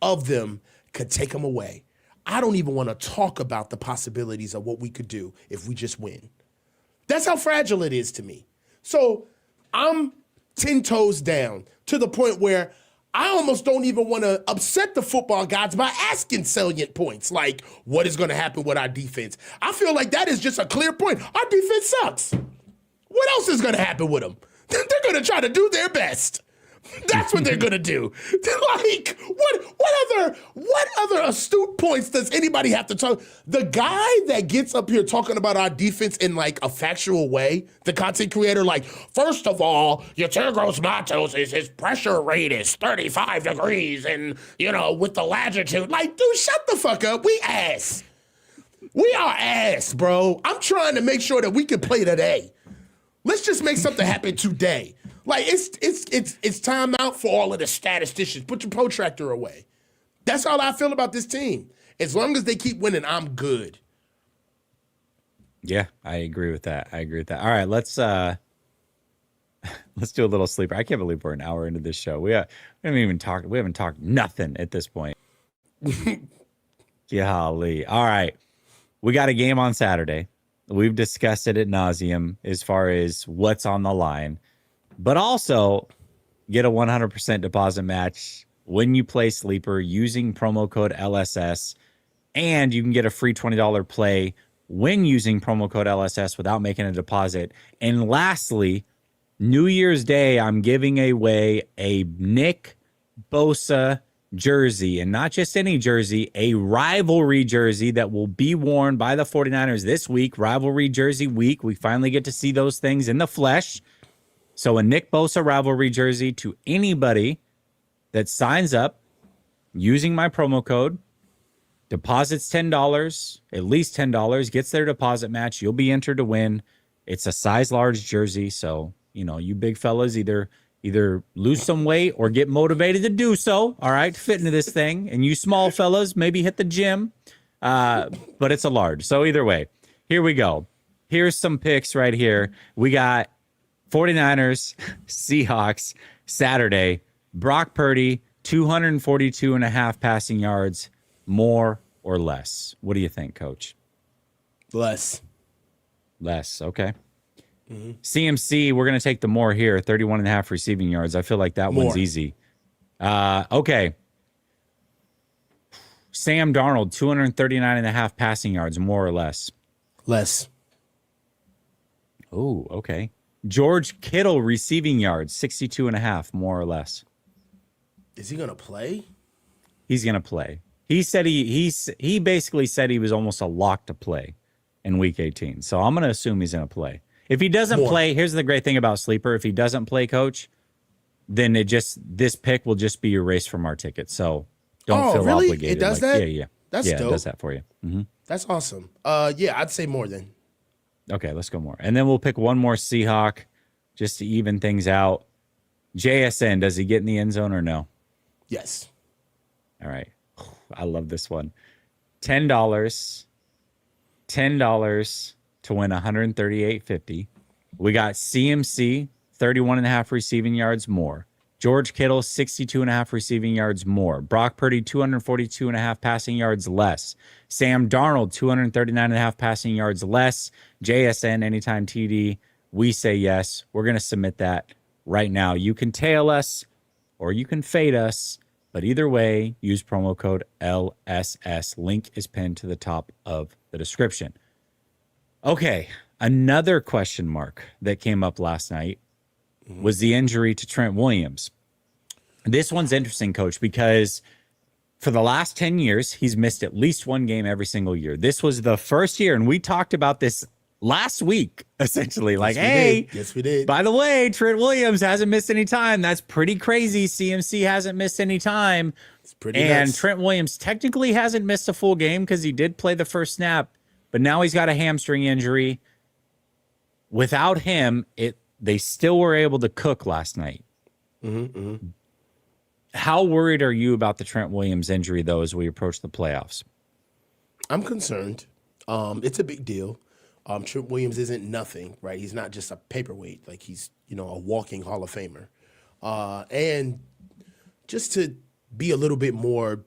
of them could take them away. I don't even want to talk about the possibilities of what we could do if we just win. That's how fragile it is to me. So I'm 10 toes down to the point where I almost don't even want to upset the football gods by asking salient points like what is going to happen with our defense. I feel like that is just a clear point. Our defense sucks. What else is going to happen with them? They're going to try to do their best. That's what they're gonna do. Like, what other astute points does anybody have to talk? The guy that gets up here talking about our defense in like a factual way, the content creator, like, first of all, your Tergos Matos is his pressure rate is 35 degrees and, with the latitude. Like, dude, shut the fuck up. We ass. We are ass, bro. I'm trying to make sure that we can play today. Let's just make something happen today. Like, it's time out for all of the statisticians. Put your protractor away. That's all I feel about this team. As long as they keep winning, I'm good. Yeah, I agree with that. All right, let's do a little sleeper. I can't believe we're an hour into this show. We haven't talked nothing at this point. Golly. All right. We got a game on Saturday. We've discussed it ad nauseum as far as what's on the line, but also get a 100% deposit match when you play Sleeper using promo code LSS, and you can get a free $20 play when using promo code LSS without making a deposit. And lastly, New Year's Day, I'm giving away a Nick Bosa jersey, and not just any jersey, a rivalry jersey that will be worn by the 49ers this week. Rivalry jersey week. We finally get to see those things in the flesh. So a Nick Bosa rivalry jersey to anybody that signs up using my promo code, deposits $10, at least $10, gets their deposit match. You'll be entered to win. It's a size large jersey, so you big fellas either lose some weight or get motivated to do so, all right, fit into this thing. And you small fellas, maybe hit the gym, but it's a large. So either way, here we go. Here's some picks right here. We got 49ers, Seahawks, Saturday. Brock Purdy, 242.5 passing yards, more or less. What do you think, Coach? Less. Okay. Mm-hmm. CMC, we're going to take the more here, 31.5 receiving yards. I feel like that one's easy. Okay. Sam Darnold, 239.5 passing yards, more or less. Less. Oh, okay. George Kittle, receiving yards, 62.5, more or less. Is he going to play? He's going to play. He said he basically said he was almost a lock to play in week 18. So I'm going to assume he's going to play. If he doesn't play, here's the great thing about Sleeper. If he doesn't play, Coach, then this pick will just be erased from our ticket. So don't feel obligated. It does that? Yeah. That's dope. It does that for you. Mm-hmm. That's awesome. Yeah, I'd say more than. Okay, let's go more. And then we'll pick one more Seahawk just to even things out. JSN, does he get in the end zone or no? Yes. All right. I love this one. $10 to win $138.50. We got CMC, 31.5 receiving yards more. George Kittle, 62.5 receiving yards more. Brock Purdy, 242.5 passing yards less. Sam Darnold, 239.5 passing yards less. JSN, anytime TD. We say yes. We're going to submit that right now. You can tail us or you can fade us, but either way, use promo code LSS. Link is pinned to the top of the description. Okay, another question mark that came up last night was the injury to Trent Williams. This one's interesting, Coach, because for the last 10 years, he's missed at least one game every single year. This was the first year, and we talked about this last week, essentially. Like, yes, we did. By the way, Trent Williams hasn't missed any time. That's pretty crazy. CMC hasn't missed any time. It's pretty And nuts. Trent Williams technically hasn't missed a full game because he did play the first snap, but now he's got a hamstring injury. Without him, they still were able to cook last night. How worried are you about the Trent Williams injury, though, as we approach the playoffs? I'm concerned. It's a big deal. Trent Williams isn't nothing, right? He's not just a paperweight. Like, he's, a walking Hall of Famer. And just to be a little bit more,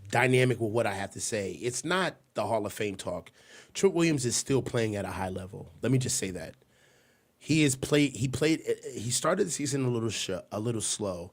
dynamic with what I have to say, it's not the Hall of Fame talk. Trent Williams is still playing at a high level. Let me just say that. He started the season a little slow,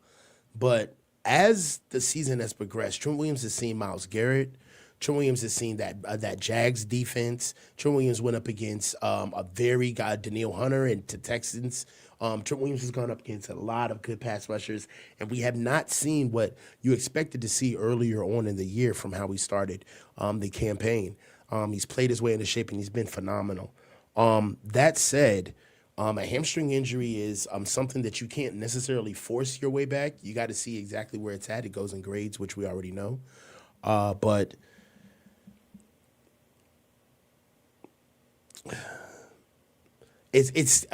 but as the season has progressed, Trent Williams has seen Myles Garrett. Trent Williams has seen that Jags defense. Trent Williams went up against a very guy, Danielle Hunter, and the Texans. Trent Williams has gone up against a lot of good pass rushers, and we have not seen what you expected to see earlier on in the year from how we started the campaign. He's played his way into shape, and he's been phenomenal. That said, a hamstring injury is something that you can't necessarily force your way back. You got to see exactly where it's at. It goes in grades, which we already know. But it's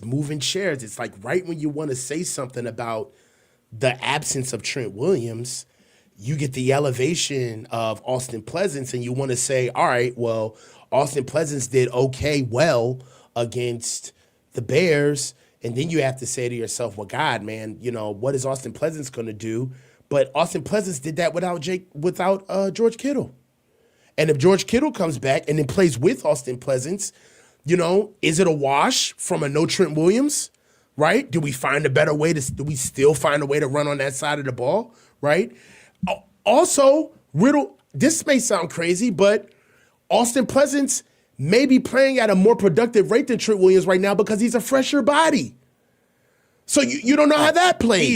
moving chairs. It's like right when you want to say something about the absence of Trent Williams, you get the elevation of Austin Pleasance, and you want to say, all right, well, Austin Pleasance did well against the Bears, and then you have to say to yourself, well, God, man, what is Austin Pleasance going to do? But Austin Pleasance did that without George Kittle. And if George Kittle comes back and then plays with Austin Pleasance, is it a wash from a no Trent Williams, right? Do we still find a way to run on that side of the ball, right? Also, Riddle, this may sound crazy, but Austin Pleasance may be playing at a more productive rate than Trent Williams right now because he's a fresher body. So you don't know how that plays.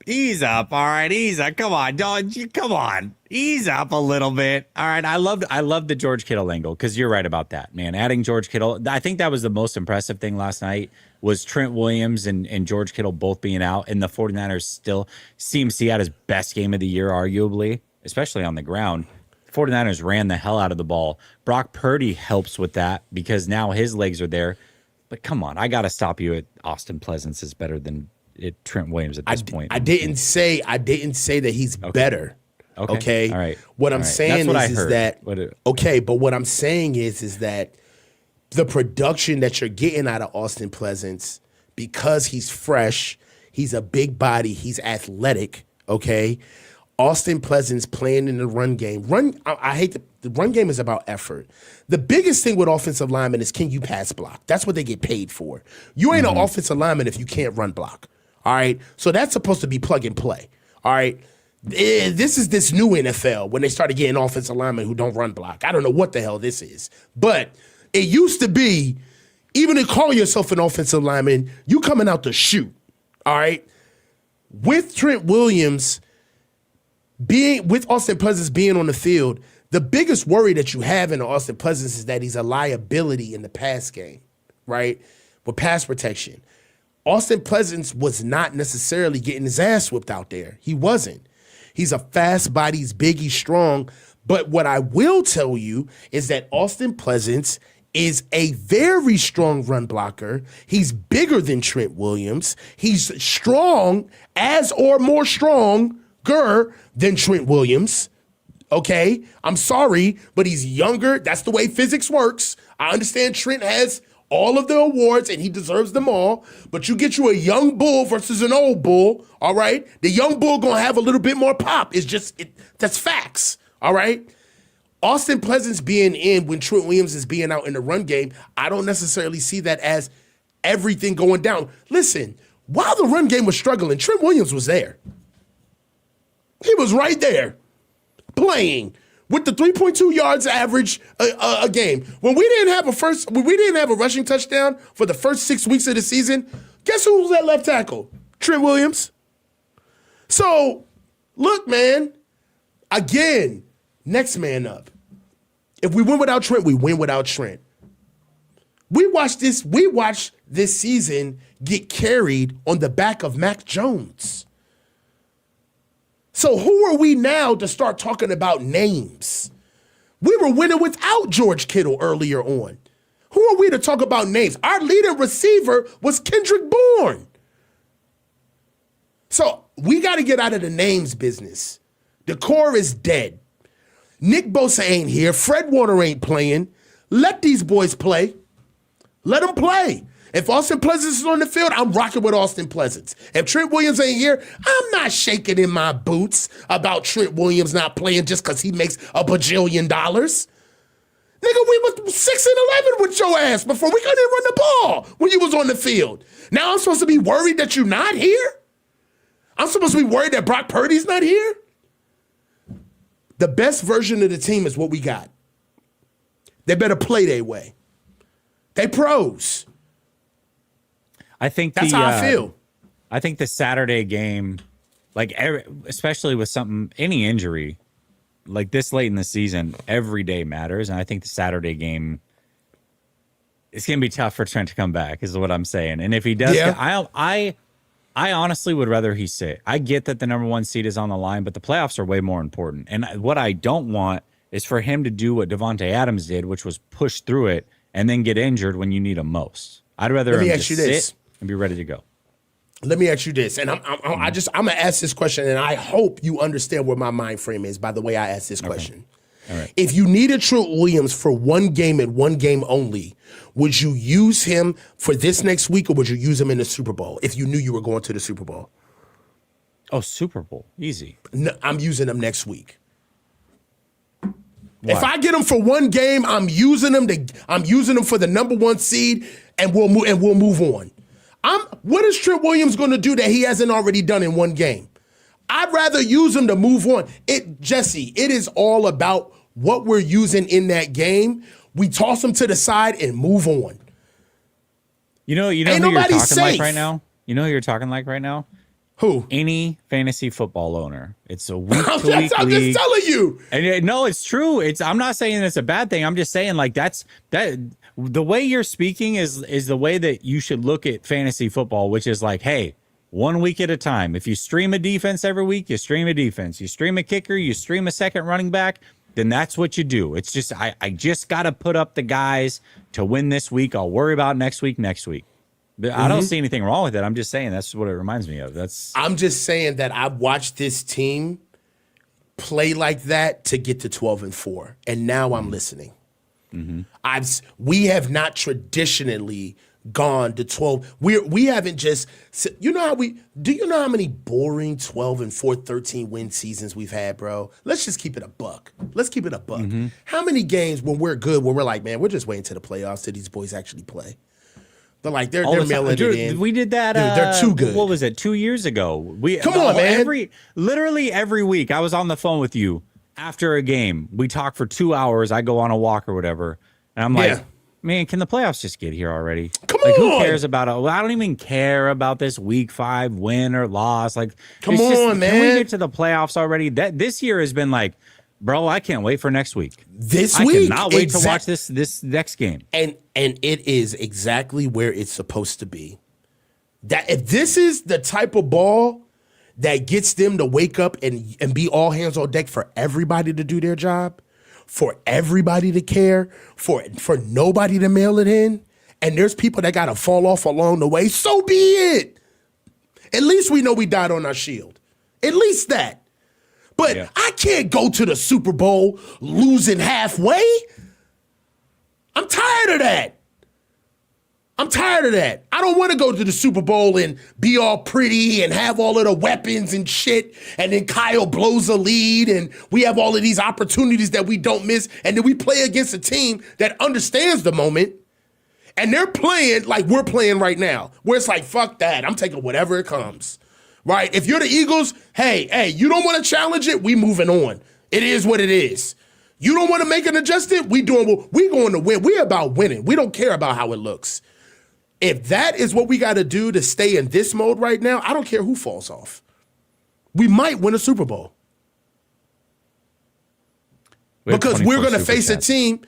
Ease up. All right, ease up. Come on, dog. Come on. Ease up a little bit. All right, I love the George Kittle angle because you're right about that, man. Adding George Kittle, I think that was the most impressive thing last night was Trent Williams and George Kittle both being out, and the 49ers still seems he had his best game of the year, arguably, especially on the ground. 49ers ran the hell out of the ball. Brock Purdy helps with that because now his legs are there. But come on, I got to stop you at Austin Pleasance is better than Trent Williams at this point. I didn't say that he's better. Okay. All right. What I'm saying is that but what I'm saying is that the production that you're getting out of Austin Pleasance, because he's fresh, he's a big body, he's athletic, okay? Austin Pleasance playing in the run game. The run game is about effort. The biggest thing with offensive linemen is, can you pass block? That's what they get paid for. You ain't an offensive lineman if you can't run block. All right. So that's supposed to be plug and play. All right. This is this new NFL when they started getting offensive linemen who don't run block. I don't know what the hell this is, but it used to be, even to call yourself an offensive lineman, you coming out to shoot. All right. With Trent Williams with Austin Pleasance being on the field, the biggest worry that you have in Austin Pleasance is that he's a liability in the pass game, right? With pass protection. Austin Pleasance was not necessarily getting his ass whipped out there. He wasn't. He's a fast body, he's big, he's strong. But what I will tell you is that Austin Pleasance is a very strong run blocker. He's bigger than Trent Williams. He's strong or more stronger than Trent Williams. Okay? I'm sorry, but he's younger. That's the way physics works. I understand Trent has all of the awards, and he deserves them all. But you get you a young bull versus an old bull, all right? The young bull gonna have a little bit more pop. That's facts, all right? Austin Pleasance being in when Trent Williams is being out in the run game, I don't necessarily see that as everything going down. Listen, while the run game was struggling, Trent Williams was there. He was right there playing with the 3.2 yards average a game. When we didn't have a rushing touchdown for the first 6 weeks of the season, guess who was at left tackle? Trent Williams. So, look, man, again, next man up. If we win without Trent, we win without Trent. We watched this season get carried on the back of Mac Jones. So who are we now to start talking about names? We were winning without George Kittle earlier on. Who are we to talk about names? Our leading receiver was Kendrick Bourne. So we got to get out of the names business. The core is dead. Nick Bosa ain't here. Fred Warner ain't playing. Let these boys play. Let them play. If Austin Pleasance is on the field, I'm rocking with Austin Pleasance. If Trent Williams ain't here, I'm not shaking in my boots about Trent Williams not playing just because he makes $1 bajillion. Nigga, we was 6-11 with your ass before. We couldn't even run the ball when you was on the field. Now I'm supposed to be worried that you're not here? I'm supposed to be worried that Brock Purdy's not here? The best version of the team is what we got. They better play their way. They pros. I think That's how I feel. I think the Saturday game, like especially with any injury, like this late in the season, every day matters. And I think the Saturday game, it's going to be tough for Trent to come back, is what I'm saying. And if he does, I honestly would rather he sit. I get that the number 1 seed is on the line, but the playoffs are way more important. And what I don't want is for him to do what Devontae Adams did, which was push through it and then get injured when you need him most. I'd rather him just sit and be ready to go. Let me ask you this, and I'm gonna ask this question, and I hope you understand where my mind frame is by the way I ask this question. All right. If you needed Trent Williams for one game and one game only, would you use him for this next week, or would you use him in the Super Bowl if you knew you were going to the Super Bowl? Oh, Super Bowl. Easy. No, I'm using him next week. Why? If I get him for one game, I'm using him for the number 1 seed, and we'll move on. What is Trent Williams going to do that he hasn't already done in one game? I'd rather use him to move on. Jesse, it is all about what we're using in that game. We toss him to the side and move on. You know who you're talking like right now? You know who you're talking like right now? Who? Any fantasy football owner. It's a week-to-week league. I'm just telling you. And no, it's true. I'm not saying it's a bad thing. I'm just saying like that. The way you're speaking is the way that you should look at fantasy football, which is like, hey, 1 week at a time. If you stream a defense every week, you stream a defense. You stream a kicker, you stream a second running back, then that's what you do. It's just I just got to put up the guys to win this week. I'll worry about next week. I don't see anything wrong with it. I'm just saying that's what it reminds me of. I'm just saying that I watched this team play like that to get to 12-4, and now I'm listening. We have not traditionally gone to 12. We haven't just. Do you know how many boring 12-4, 13 win seasons we've had, bro? Let's just keep it a buck. How many games when we're good, when we're like, man, we're just waiting to the playoffs till these boys actually play? They're like they're mailing it in. We did that. Dude, they're too good. What was it? 2 years ago. Come on, man. Literally every week, I was on the phone with you after a game. We talk for 2 hours. I go on a walk or whatever, and I'm like, man, can the playoffs just get here already? Come on. Who on. cares about it? Well, I don't even care about this week 5 win or loss. Like, come on, man. Can we get to the playoffs already? This year has been like, bro, I can't wait for next week. I cannot wait to watch this next game. And it is exactly where it's supposed to be. That if this is the type of ball that gets them to wake up and be all hands on deck for everybody to do their job, for everybody to care, for nobody to mail it in, and there's people that got to fall off along the way, so be it. At least we know we died on our shield. At least that. But I can't go to the Super Bowl losing halfway. I'm tired of that. I don't want to go to the Super Bowl and be all pretty and have all of the weapons and shit, and then Kyle blows a lead and we have all of these opportunities that we don't miss, and then we play against a team that understands the moment, and they're playing like we're playing right now, where it's like, fuck that, I'm taking whatever it comes. Right? If you're the Eagles, hey, you don't want to challenge it, we moving on. It is what it is. You don't want to make an adjustment, we going to win. We're about winning. We don't care about how it looks. If that is what we got to do to stay in this mode right now, I don't care who falls off. We might win a Super Bowl. Because we're going to face a team,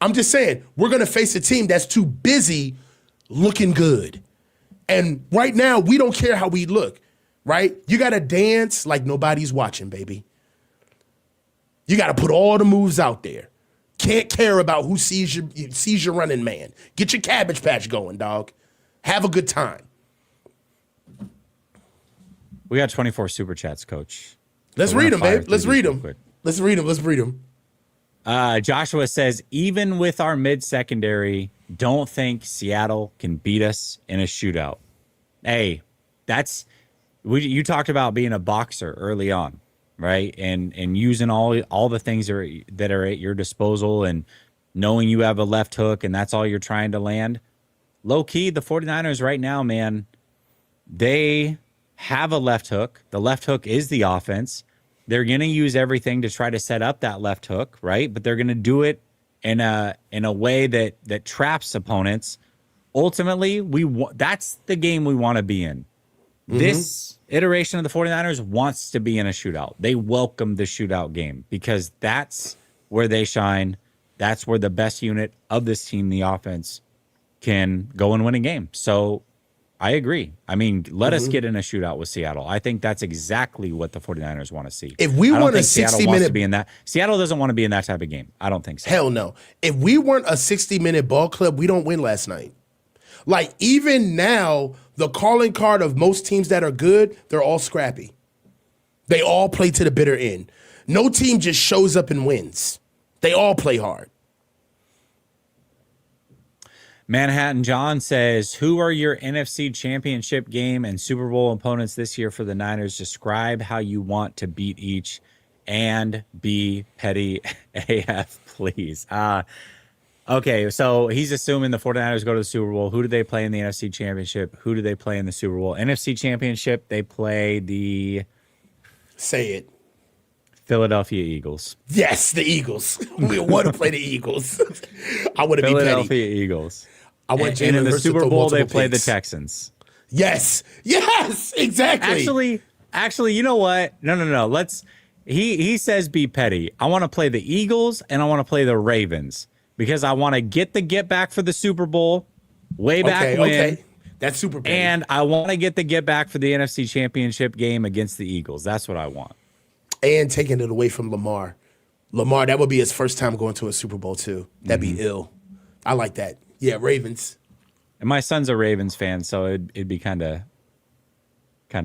I'm just saying, we're going to face a team that's too busy looking good. And right now, we don't care how we look, right? You got to dance like nobody's watching, baby. You got to put all the moves out there. Can't care about who sees your running man. Get your Cabbage Patch going, dog. Have a good time. We got 24 super chats, Coach. Let's read them, babe. Let's read them. Let's read them. Joshua says, even with our mid-secondary, don't think Seattle can beat us in a shootout. Hey, you talked about being a boxer early on, right? And using all the things that are at your disposal. And knowing you have a left hook and that's all you're trying to land. Low key, the 49ers right now, man, they have a left hook. The left hook is the offense. They're going to use everything to try to set up that left hook, right? But they're going to do it in a way that traps opponents. Ultimately, that's the game we want to be in. This iteration of the 49ers wants to be in a shootout. They welcome the shootout game because that's where they shine. That's where the best unit of this team, the offense, can go and win a game. So I agree. I mean, let us get in a shootout with Seattle. I think that's exactly what the 49ers want to see. If we want a Seattle 60-minute wants to be in that. Seattle doesn't want to be in that type of game. I don't think so. Hell no. If we weren't a 60-minute ball club, we don't win last night. Like, even now, the calling card of most teams that are good, they're all scrappy. They all play to the bitter end. No team just shows up and wins. They all play hard. Manhattan John says, who are your NFC Championship game and Super Bowl opponents this year for the Niners? Describe how you want to beat each and be petty AF, please. Okay, so he's assuming the 49ers go to the Super Bowl. Who do they play in the NFC Championship? Who do they play in the Super Bowl? NFC Championship, they play the... Say it. Philadelphia Eagles. Yes, the Eagles. We want to play the Eagles. I want to be petty. Philadelphia Eagles. I want and in the Hurts to Super throw Bowl, they multiple play the picks. Texans. Yes, exactly. Actually, you know what? No. He says be petty. I want to play the Eagles and I want to play the Ravens because I want to get back for the Super Bowl way back when. Okay. That's super petty. And I want to get back for the NFC Championship game against the Eagles. That's what I want. And taking it away from Lamar. Lamar, that would be his first time going to a Super Bowl too. That'd be ill. I like that. Yeah, Ravens. And my son's a Ravens fan, so it'd be kind of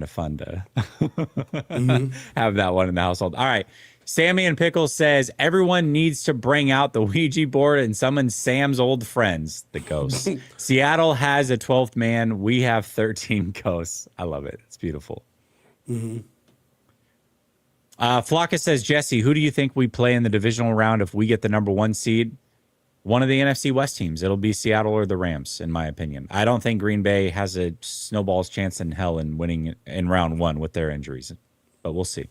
fun to have that one in the household. All right. Sammy and Pickles says, everyone needs to bring out the Ouija board and summon Sam's old friends, the ghosts. Seattle has a 12th man. We have 13 ghosts. I love it. It's beautiful. Flocka says, Jesse, who do you think we play in the divisional round if we get the number 1 seed? One of the NFC West teams. It'll be Seattle or the Rams, in my opinion. I don't think Green Bay has a snowball's chance in hell in winning in round 1 with their injuries, but we'll see.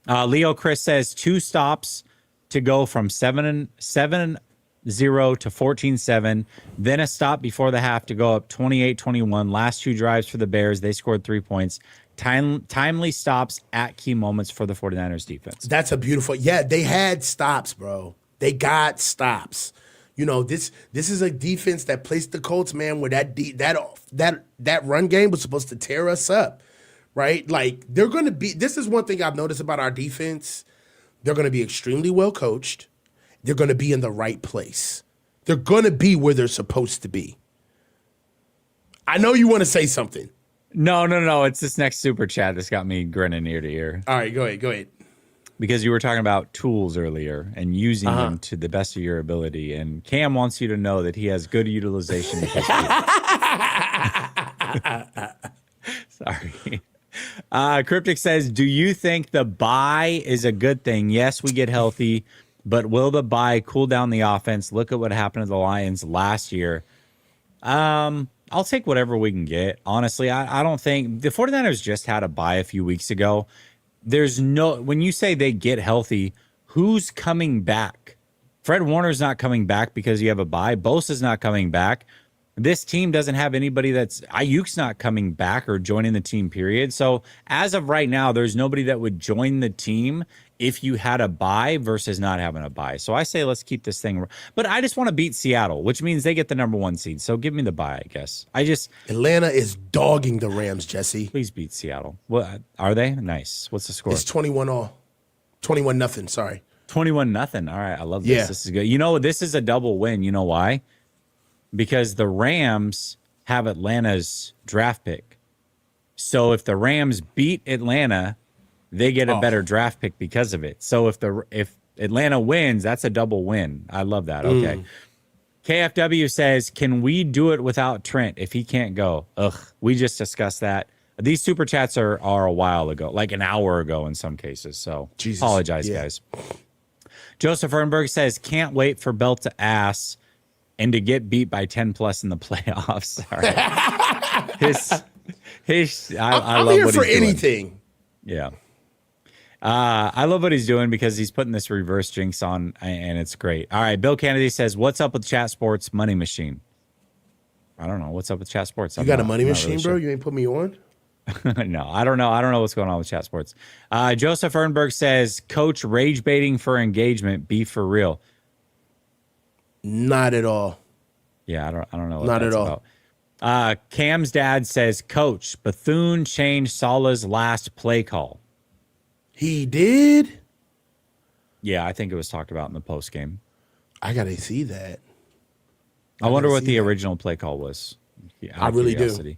Leo Chris says 2 stops to go from 7-0 to 14-7, then a stop before the half to go up 28-21. Last 2 drives for the Bears, they scored 3 points. Timely stops at key moments for the 49ers defense. That's a beautiful. Yeah, they had stops, bro. They got stops. You know, this is a defense that placed the Colts, man, where that run game was supposed to tear us up, right? Like, they're going to be – this is one thing I've noticed about our defense. They're going to be extremely well coached. They're going to be in the right place. They're going to be where they're supposed to be. I know you want to say something. No. It's this next super chat that's got me grinning ear to ear. All right, go ahead. Because you were talking about tools earlier and using them to the best of your ability. And Cam wants you to know that he has good utilization of his Sorry. Cryptic says, do you think the bye is a good thing? Yes, we get healthy, but will the bye cool down the offense? Look at what happened to the Lions last year. I'll take whatever we can get. Honestly, I don't think the 49ers just had a bye a few weeks ago. There's no, when you say they get healthy, who's coming back? Fred Warner's not coming back because you have a bye. Bosa's not coming back. This team doesn't have anybody that's Ayuk's not coming back or joining the team, period. So as of right now, there's nobody that would join the team if you had a bye versus not having a bye. So I say let's keep this thing. But I just want to beat Seattle, which means they get the number 1 seed. So give me the bye, I guess. Atlanta is dogging the Rams, Jesse. Please beat Seattle. What are they? Nice. What's the score? It's 21-all. 21-0, sorry. 21-0. All right, I love this. Yeah. This is good. You know, this is a double win. You know why? Because the Rams have Atlanta's draft pick. So if the Rams beat Atlanta, they get a better draft pick because of it. So if Atlanta wins, that's a double win. I love that. Okay. KFW says, can we do it without Trent if he can't go? We just discussed that. These super chats are a while ago, like an hour ago in some cases. So Jesus. apologize, guys. Joseph Ernberg says, can't wait for Belt to ass and to get beat by 10 plus in the playoffs. All right. I I'm love here what for he's doing. anything. Yeah. I love what he's doing because he's putting this reverse jinx on, and it's great. All right. Bill Kennedy says, what's up with Chat Sports Money Machine? I don't know. What's up with Chat Sports? You got a money machine, bro? You ain't put me on? No, I don't know. I don't know what's going on with Chat Sports. Joseph Ernberg says, Coach rage baiting for engagement. Be for real. Not at all. Yeah, I don't know what Not that's at all. about. Cam's dad says, Coach, Bethune changed Salah's last play call. He did? Yeah, I think it was talked about in the post game. I got to see that. I wonder what see the that. original play call was. Yeah, I really do.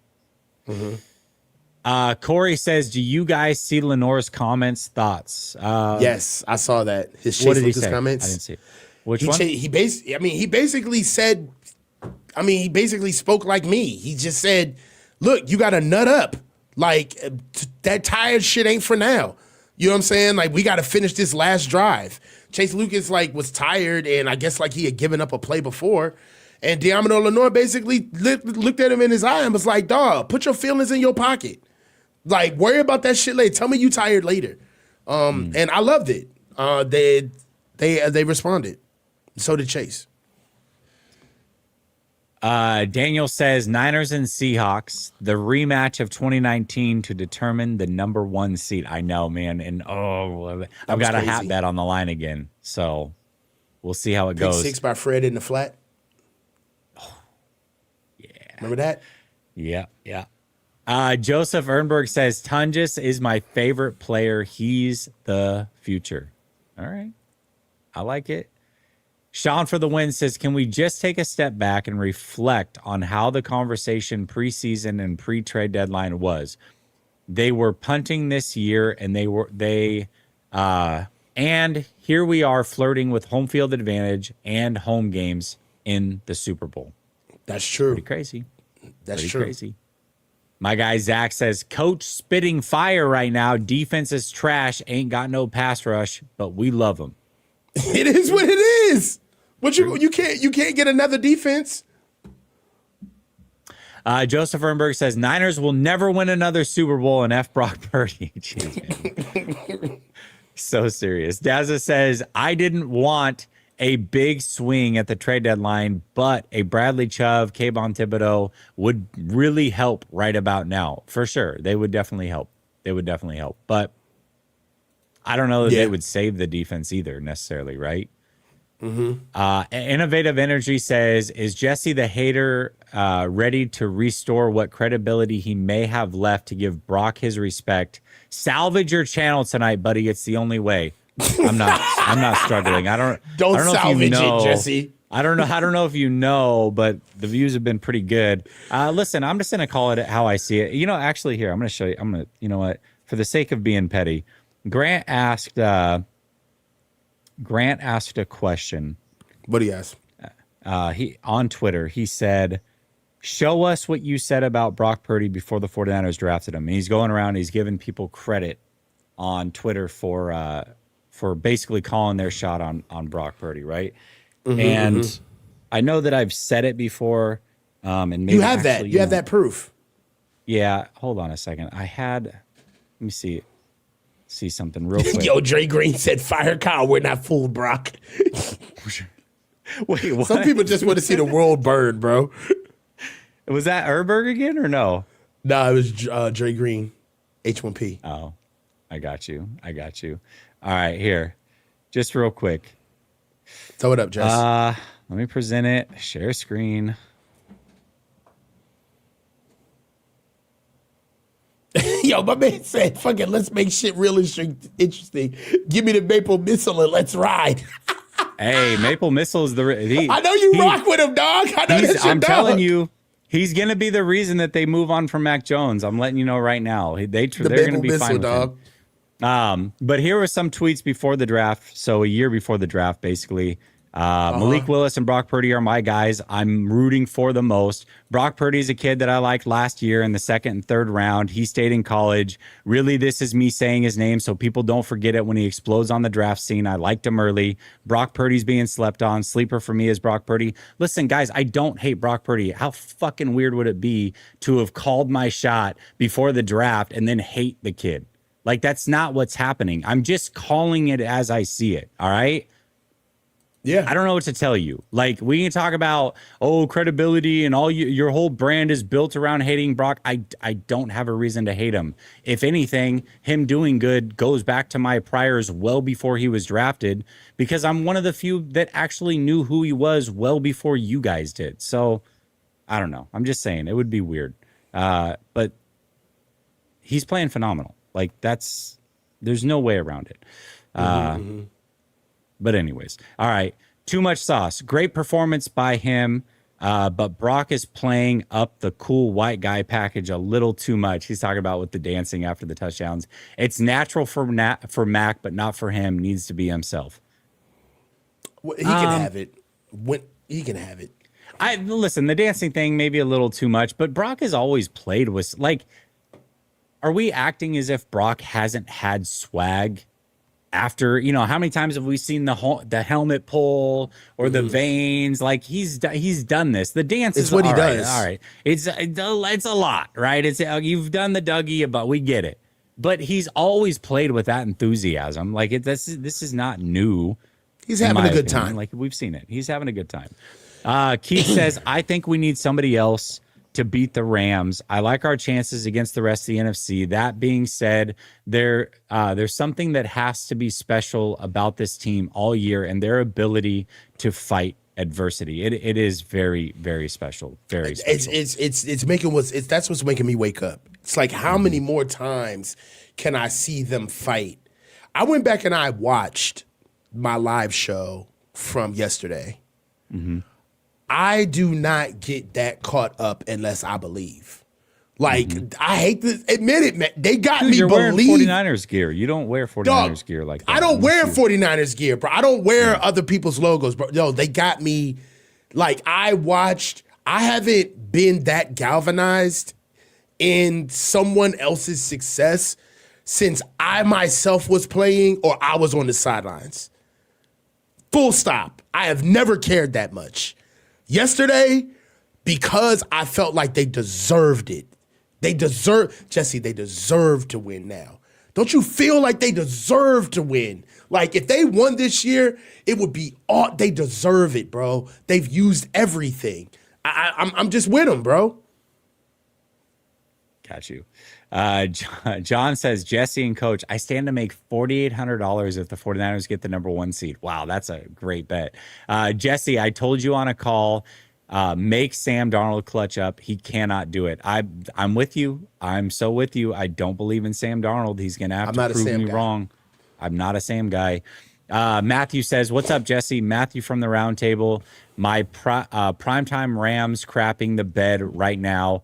Corey says, do you guys see Lenore's comments, thoughts? Yes, I saw that. His What Chase did he Lucas say? comments. I didn't see it. Which one? He basically said, he basically spoke like me. He just said, look, you got to nut up. Like, that tired shit ain't for now. You know what I'm saying? Like, we got to finish this last drive. Chase Lucas, like, was tired, and I guess, like, he had given up a play before. And Diamond Lenore basically looked at him in his eye and was like, dawg, put your feelings in your pocket. Like, worry about that shit later. Tell me you tired later. And I loved it. They responded. So did Chase. Daniel says, Niners and Seahawks, the rematch of 2019 to determine the number 1 seed. I know, man. And, I've got a hat crazy. bet on the line again. So we'll see how it Pick goes. 6 by Fred in the flat. Remember that? Yeah. Joseph Ernberg says, Tungus is my favorite player. He's the future. All right. I like it. Sean for the win says, can we just take a step back and reflect on how the conversation preseason and pre-trade deadline was? They were punting this year, and and here we are flirting with home field advantage and home games in the Super Bowl. That's true. Pretty crazy. That's Pretty true. crazy. My guy Zach says, Coach spitting fire right now. Defense is trash. Ain't got no pass rush, but we love him. It is what it is. But you can't get another defense. Joseph Ernberg says, Niners will never win another Super Bowl and F Brock Purdy. Jeez, man. So serious. Dazza says, I didn't want a big swing at the trade deadline, but a Bradley Chubb, Kayvon Thibodeau would really help right about now. For sure. They would definitely help. But I don't know that they would save the defense either necessarily, right? Innovative Energy says, is Jesse the hater ready to restore what credibility he may have left to give Brock his respect? Salvage your channel tonight, buddy. It's the only way. I'm not struggling. I don't know salvage if you know, it, Jesse. I don't know if you know, but the views have been pretty good. Listen, I'm just gonna call it how I see it. Actually, here, I'm gonna show you. You know what? For the sake of being petty, Grant asked a question. What do you ask? He on Twitter, he said, show us what you said about Brock Purdy before the 49ers drafted him. And he's going around, he's giving people credit on Twitter for basically calling their shot on Brock Purdy, right? And I know that I've said it before. And maybe You have that. You have that proof. Yeah, hold on a second. Let me see something real quick. Yo, Dre Green said, fire Kyle. We're not fooled, Brock. Wait, what? Some people just want to see the world burn, bro. Was that Erberg again or no? No, it was Dre Green, H1P. Oh, I got you. All right, here. Just real quick. Throw it up, Jess. Let me present it. Share screen. Yo, my man said, fuck it, let's make shit real interesting. Give me the Maple Missile and let's ride. Hey, Maple Missile is I know you rock with him, dog. I know that's your I'm dog. telling you, he's going to be the reason that they move on from Mac Jones. I'm letting you know right now. They're going to be fine with him. But here were some tweets before the draft. So a year before the draft, basically. Malik Willis and Brock Purdy are my guys. I'm rooting for the most. Brock Purdy's a kid that I liked last year in the second and third round. He stayed in college. Really, this is me saying his name so people don't forget it when he explodes on the draft scene. I liked him early. Brock Purdy's being slept on. Sleeper for me is Brock Purdy. Listen, guys, I don't hate Brock Purdy. How fucking weird would it be to have called my shot before the draft and then hate the kid? Like, that's not what's happening. I'm just calling it as I see it, all right? Yeah. I don't know what to tell you. Like, we can talk about, credibility and all your whole brand is built around hating Brock. I don't have a reason to hate him. If anything, him doing good goes back to my priors well before he was drafted, because I'm one of the few that actually knew who he was well before you guys did. So I don't know. I'm just saying it would be weird. But he's playing phenomenal. Like, there's no way around it. But anyways, all right. Too much sauce. Great performance by him. But Brock is playing up the cool white guy package a little too much. He's talking about with the dancing after the touchdowns. It's natural for Mac, but not for him. Needs to be himself. Well, he can have it. He can have it. Listen, the dancing thing maybe a little too much, but Brock has always played with, like, are we acting as if Brock hasn't had swag? After, how many times have we seen the helmet pull or the veins? Like, he's done this. The dance is what he right, does. all right. It's a lot, right? It's you've done the Dougie, but we get it. But he's always played with that enthusiasm. Like, this is not new. He's having a good time. Like, we've seen it. He's having a good time. Keith says, I think we need somebody else to beat the Rams. I like our chances against the rest of the NFC. That being said, there's something that has to be special about this team all year, and their ability to fight adversity. It is very, very special. Very special. That's what's making me wake up. It's like, how many more times can I see them fight? I went back and I watched my live show from yesterday. I do not get that caught up unless I believe. Like, I hate to admit it, man. They got me You're wearing believe. 49ers gear. You don't wear 49ers gear like that. I don't wear 49ers gear, bro. I don't wear other people's logos, bro. Yo, they got me. Like, I haven't been that galvanized in someone else's success since I myself was playing or I was on the sidelines. Full stop. I have never cared that much. Yesterday, because I felt like they deserved it. They deserve to win now. Don't you feel like they deserve to win? Like, if they won this year, it would be all, they deserve it, bro. They've used everything. I'm just with them, bro. Got you. John says, Jesse and Coach, I stand to make $4,800 if the 49ers get the number 1 seed. Wow, that's a great bet. Jesse, I told you on a call, make Sam Darnold clutch up. He cannot do it. I'm with you. I'm so with you. I don't believe in Sam Darnold. He's going to have to prove me wrong. I'm not a Sam guy. Matthew says, what's up, Jesse? Matthew from the round table. My primetime Rams crapping the bed right now.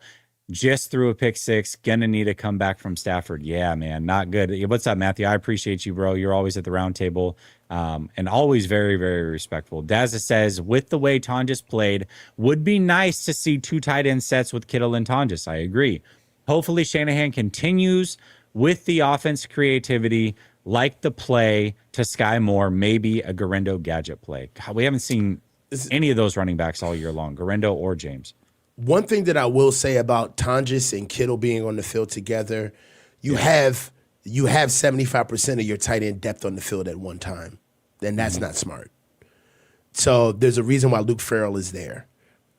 Just threw a pick 6. Gonna need a comeback from Stafford. Yeah, man, not good. What's up, Matthew? I appreciate you, bro. You're always at the round table, and always very, very respectful. Dazza says, with the way Tonjes played, would be nice to see 2 tight end sets with Kittle and Tonjes. I agree. Hopefully Shanahan continues with the offense creativity, like the play to Sky Moore, maybe a Garendo gadget play. God, we haven't seen any of those running backs all year long, Garendo or James. One thing that I will say about Tonjes and Kittle being on the field together, you have 75% of your tight end depth on the field at one time, and that's not smart. So there's a reason why Luke Farrell is there.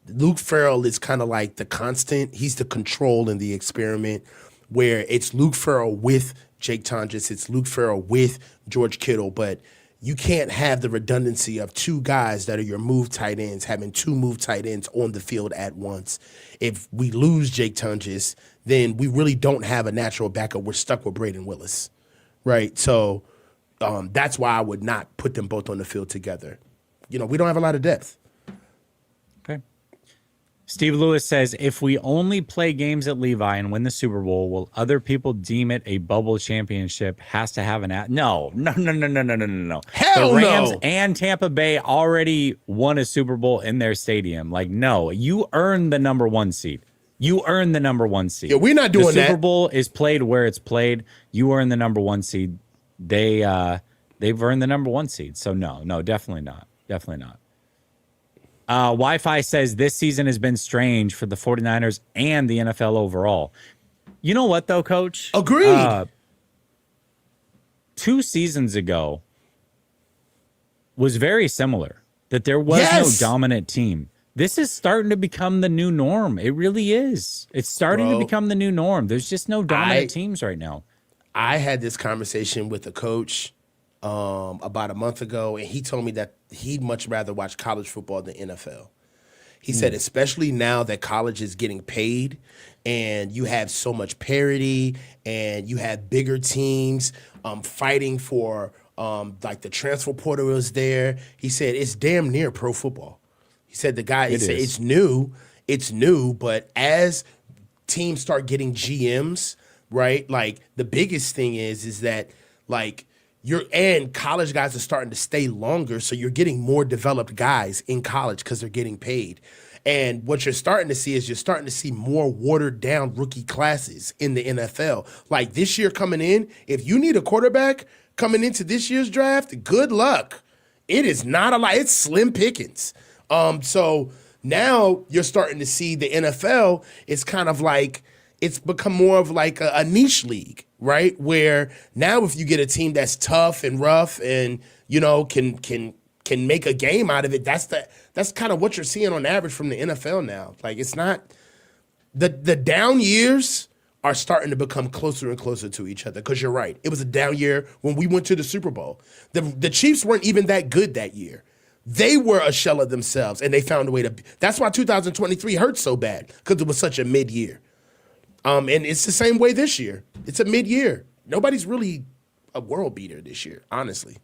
Luke Farrell is kind of like the constant. He's the control in the experiment, where it's Luke Farrell with Jake Tonjes, it's Luke Farrell with George Kittle, but you can't have the redundancy of 2 guys that are your move tight ends, having 2 move tight ends on the field at once. If we lose Jake Tonjes, then we really don't have a natural backup. We're stuck with Braden Willis, right? So that's why I would not put them both on the field together. We don't have a lot of depth. Okay. Steve Lewis says, if we only play games at Levi and win the Super Bowl, will other people deem it a bubble championship? Has to have no. Hell the Rams no. and Tampa Bay already won a Super Bowl in their stadium. Like, no, you earned the number 1 seed. You earn the number 1 seed. Yeah, we're not doing that. The Super Bowl is played where it's played. You earn the number 1 seed. They've earned the number 1 seed. So no, definitely not. Definitely not. Wi-Fi says this season has been strange for the 49ers and the NFL overall. You know what, though, Coach? Agreed. 2 seasons ago was very similar, that there was no dominant team. This is starting to become the new norm. It really is. It's starting to become the new norm. There's just no dominant teams right now. I had this conversation with a coach about a month ago, and he told me that he'd much rather watch college football than NFL. He said, especially now that college is getting paid and you have so much parity and you have bigger teams fighting for like the transfer portal is there. He said, it's damn near pro football. He said, it's new, but as teams start getting GMs, right? Like the biggest thing is that like and college guys are starting to stay longer, so you're getting more developed guys in college because they're getting paid. And what you're starting to see is more watered down rookie classes in the NFL. Like this year coming in, if you need a quarterback coming into this year's draft, good luck. It is not a lot. It's slim pickings. So now you're starting to see the NFL is kind of like, it's become more of like a niche league, right? Where now if you get a team that's tough and rough and, you know, can make a game out of it, that's kind of what you're seeing on average from the NFL now. Like it's not the down years are starting to become closer and closer to each other. Because you're right, it was a down year when we went to the Super Bowl. The Chiefs weren't even that good that year. They were a shell of themselves, and they found a way to. That's why 2023 hurt so bad, because it was such a mid-year. And it's the same way this year. It's a mid-year. Nobody's really a world beater this year, honestly.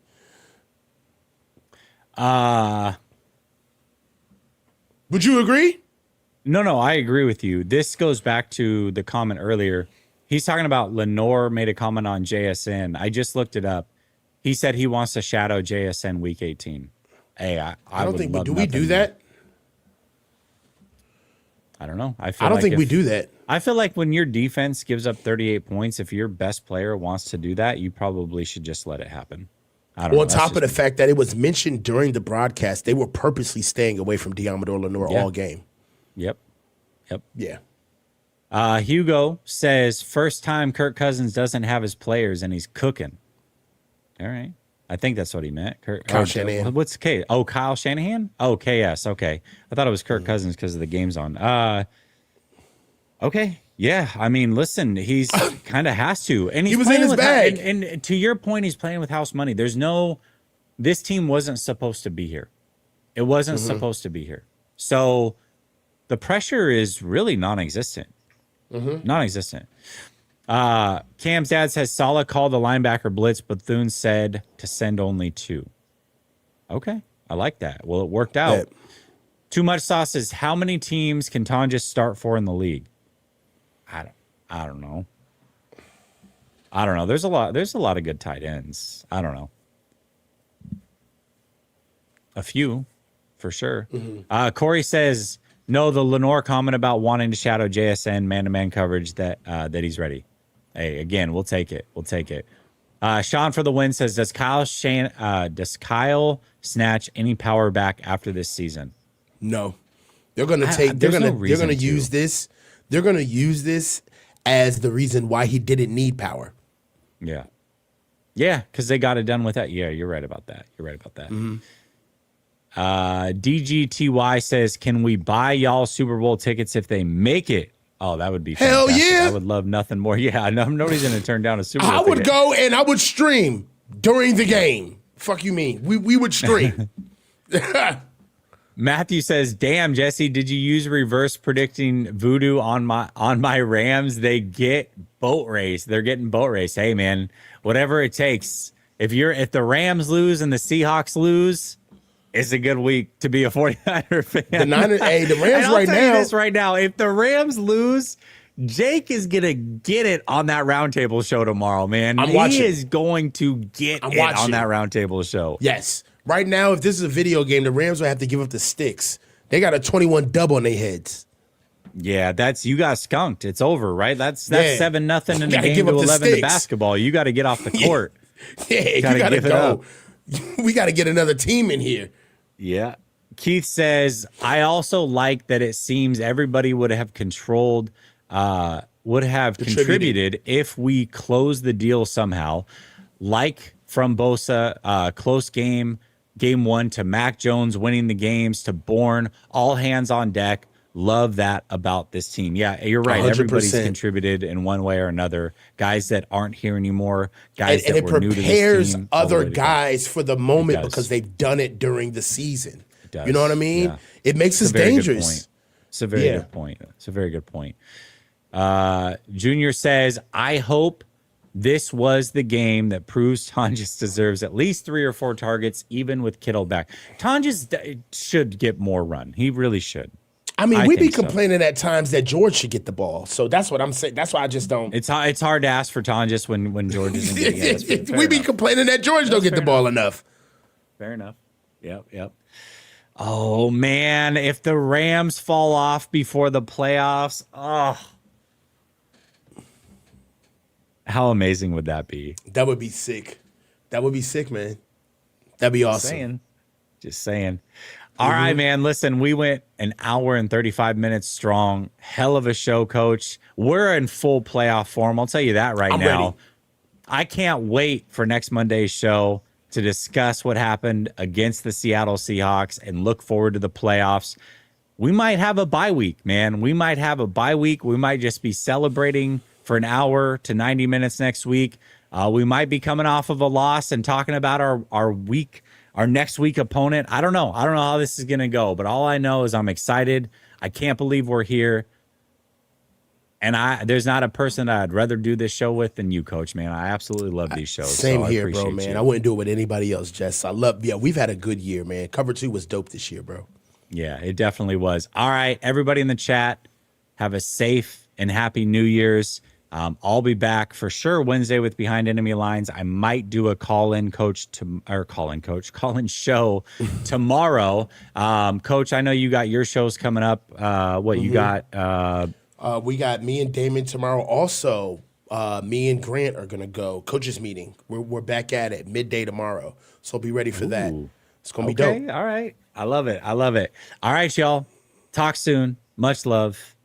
Would you agree? No, I agree with you. This goes back to the comment earlier. He's talking about Lenore made a comment on JSN. I just looked it up. He said he wants to shadow JSN week 18. Hey, I don't think we do. We do that? I don't know. I don't think we do that. I feel like when your defense gives up 38 points, if your best player wants to do that, you probably should just let it happen. I don't know. On top of the fact that it was mentioned during the broadcast, they were purposely staying away from Diamador Lenore all game. Yep. Yeah. Hugo says, first time Kirk Cousins doesn't have his players and he's cooking. All right. I think that's what he meant. Kyle Shanahan. What's K? Oh, Kyle Shanahan? Oh, KS. Okay. I thought it was Kirk Cousins because of the game's on. Okay. Yeah. I mean, listen, he's kind of has to. And he was in his bag. And to your point, he's playing with house money. This team wasn't supposed to be here. It wasn't supposed to be here. So the pressure is really non-existent. Non-existent. Cam's dad says Saleh called the linebacker blitz, but Thune said to send only 2. Okay, I like that. Well, it worked out. Yeah. Too much sauce says, how many teams can Tonjes start for in the league? I don't know. There's a lot of good tight ends. I don't know. A few, for sure. Corey says, no, the Lenore comment about wanting to shadow JSN man-to-man coverage that he's ready. Hey, again, we'll take it. Sean for the win says, does Kyle snatch any power back after this season? No. They're going to use this. They're going to use this as the reason why he didn't need power. Yeah. Yeah, because they got it done with that. Yeah, you're right about that. DGTY says, can we buy y'all Super Bowl tickets if they make it? Oh, that would be hell fantastic. yeah. I would love nothing more. Yeah, nobody's going to turn down a Super Bowl I would ticket. go and I would stream during the game. Fuck you mean? We would stream. Matthew says, damn, Jesse, did you use reverse predicting voodoo on my Rams? They get boat race. They're getting boat race. Hey, man, whatever it takes. If the Rams lose and the Seahawks lose, It's a good week to be a 49er fan. The Niners, hey, the And Rams I'll right tell you now. this right now. If the Rams lose, Jake is gonna get it on that roundtable show tomorrow, man. I'm He watching. is going to get it watching. on that roundtable show. Yes. Right now, if this is a video game, the Rams will have to give up the sticks. They got a 21 dub on their heads. Yeah, that's you got skunked. It's over, right? That's Yeah. 7-0 in the Gotta game give to up the 11 to sticks. basketball. You got to get off the court. Yeah, you Gotta got to give it go. up. We got to get another team in here. Yeah. Keith says, I also like that it seems everybody would have controlled, would have contributed if we close the deal somehow. Like from Bosa, close game 1 to Mac Jones winning the games to Bourne, all hands on deck. Love that about this team. Yeah, you're right. 100%. Everybody's contributed in one way or another. Guys that aren't here anymore, guys And that it were new to this prepares team. all the way other to go. guys for the moment does. because they've done it during the season. does. You know what I mean? Yeah. It makes us It's a very good dangerous. point. It's a very Yeah. good point. It's a very good point. Junior says, I hope this was the game that proves Tonjes deserves at least 3 or 4 targets, even with Kittle back. Tonjes should get more run. He really should. I mean, I we be think so. complaining at times that George should get the ball. So that's what I'm saying. That's why I just don't. It's hard to ask for Tonjes when George isn't getting it. We be complaining that George don't get the ball enough. Fair enough. Yep. Oh, man. If the Rams fall off before the playoffs, how amazing would that be? That would be sick. That would be sick, man. That'd be awesome. Just saying. All right, man. Listen, we went an hour and 35 minutes strong. Hell of a show, Coach. We're in full playoff form. I'll tell you that right I'm now. ready. I can't wait for next Monday's show to discuss what happened against the Seattle Seahawks and look forward to the playoffs. We might have a bye week, man. We might have a bye week. We might just be celebrating for an hour to 90 minutes next week. We might be coming off of a loss and talking about our next week opponent. I don't know. I don't know how this is going to go, but all I know is I'm excited. I can't believe we're here. And there's not a person that I'd rather do this show with than you, Coach, man. I absolutely love these shows. Same so I here, bro, appreciate man. you. I wouldn't do it with anybody else, Jess. We've had a good year, man. Cover 2 was dope this year, bro. Yeah, it definitely was. All right, everybody in the chat, have a safe and happy New Year's. I'll be back for sure Wednesday with Behind Enemy Lines. I might do a call-in show tomorrow. Coach, I know you got your shows coming up. You got? We got me and Damon tomorrow. Also, me and Grant are gonna go coaches meeting. We're back at it midday tomorrow, so be ready for that. It's gonna be dope. All right. I love it. All right, y'all. Talk soon. Much love.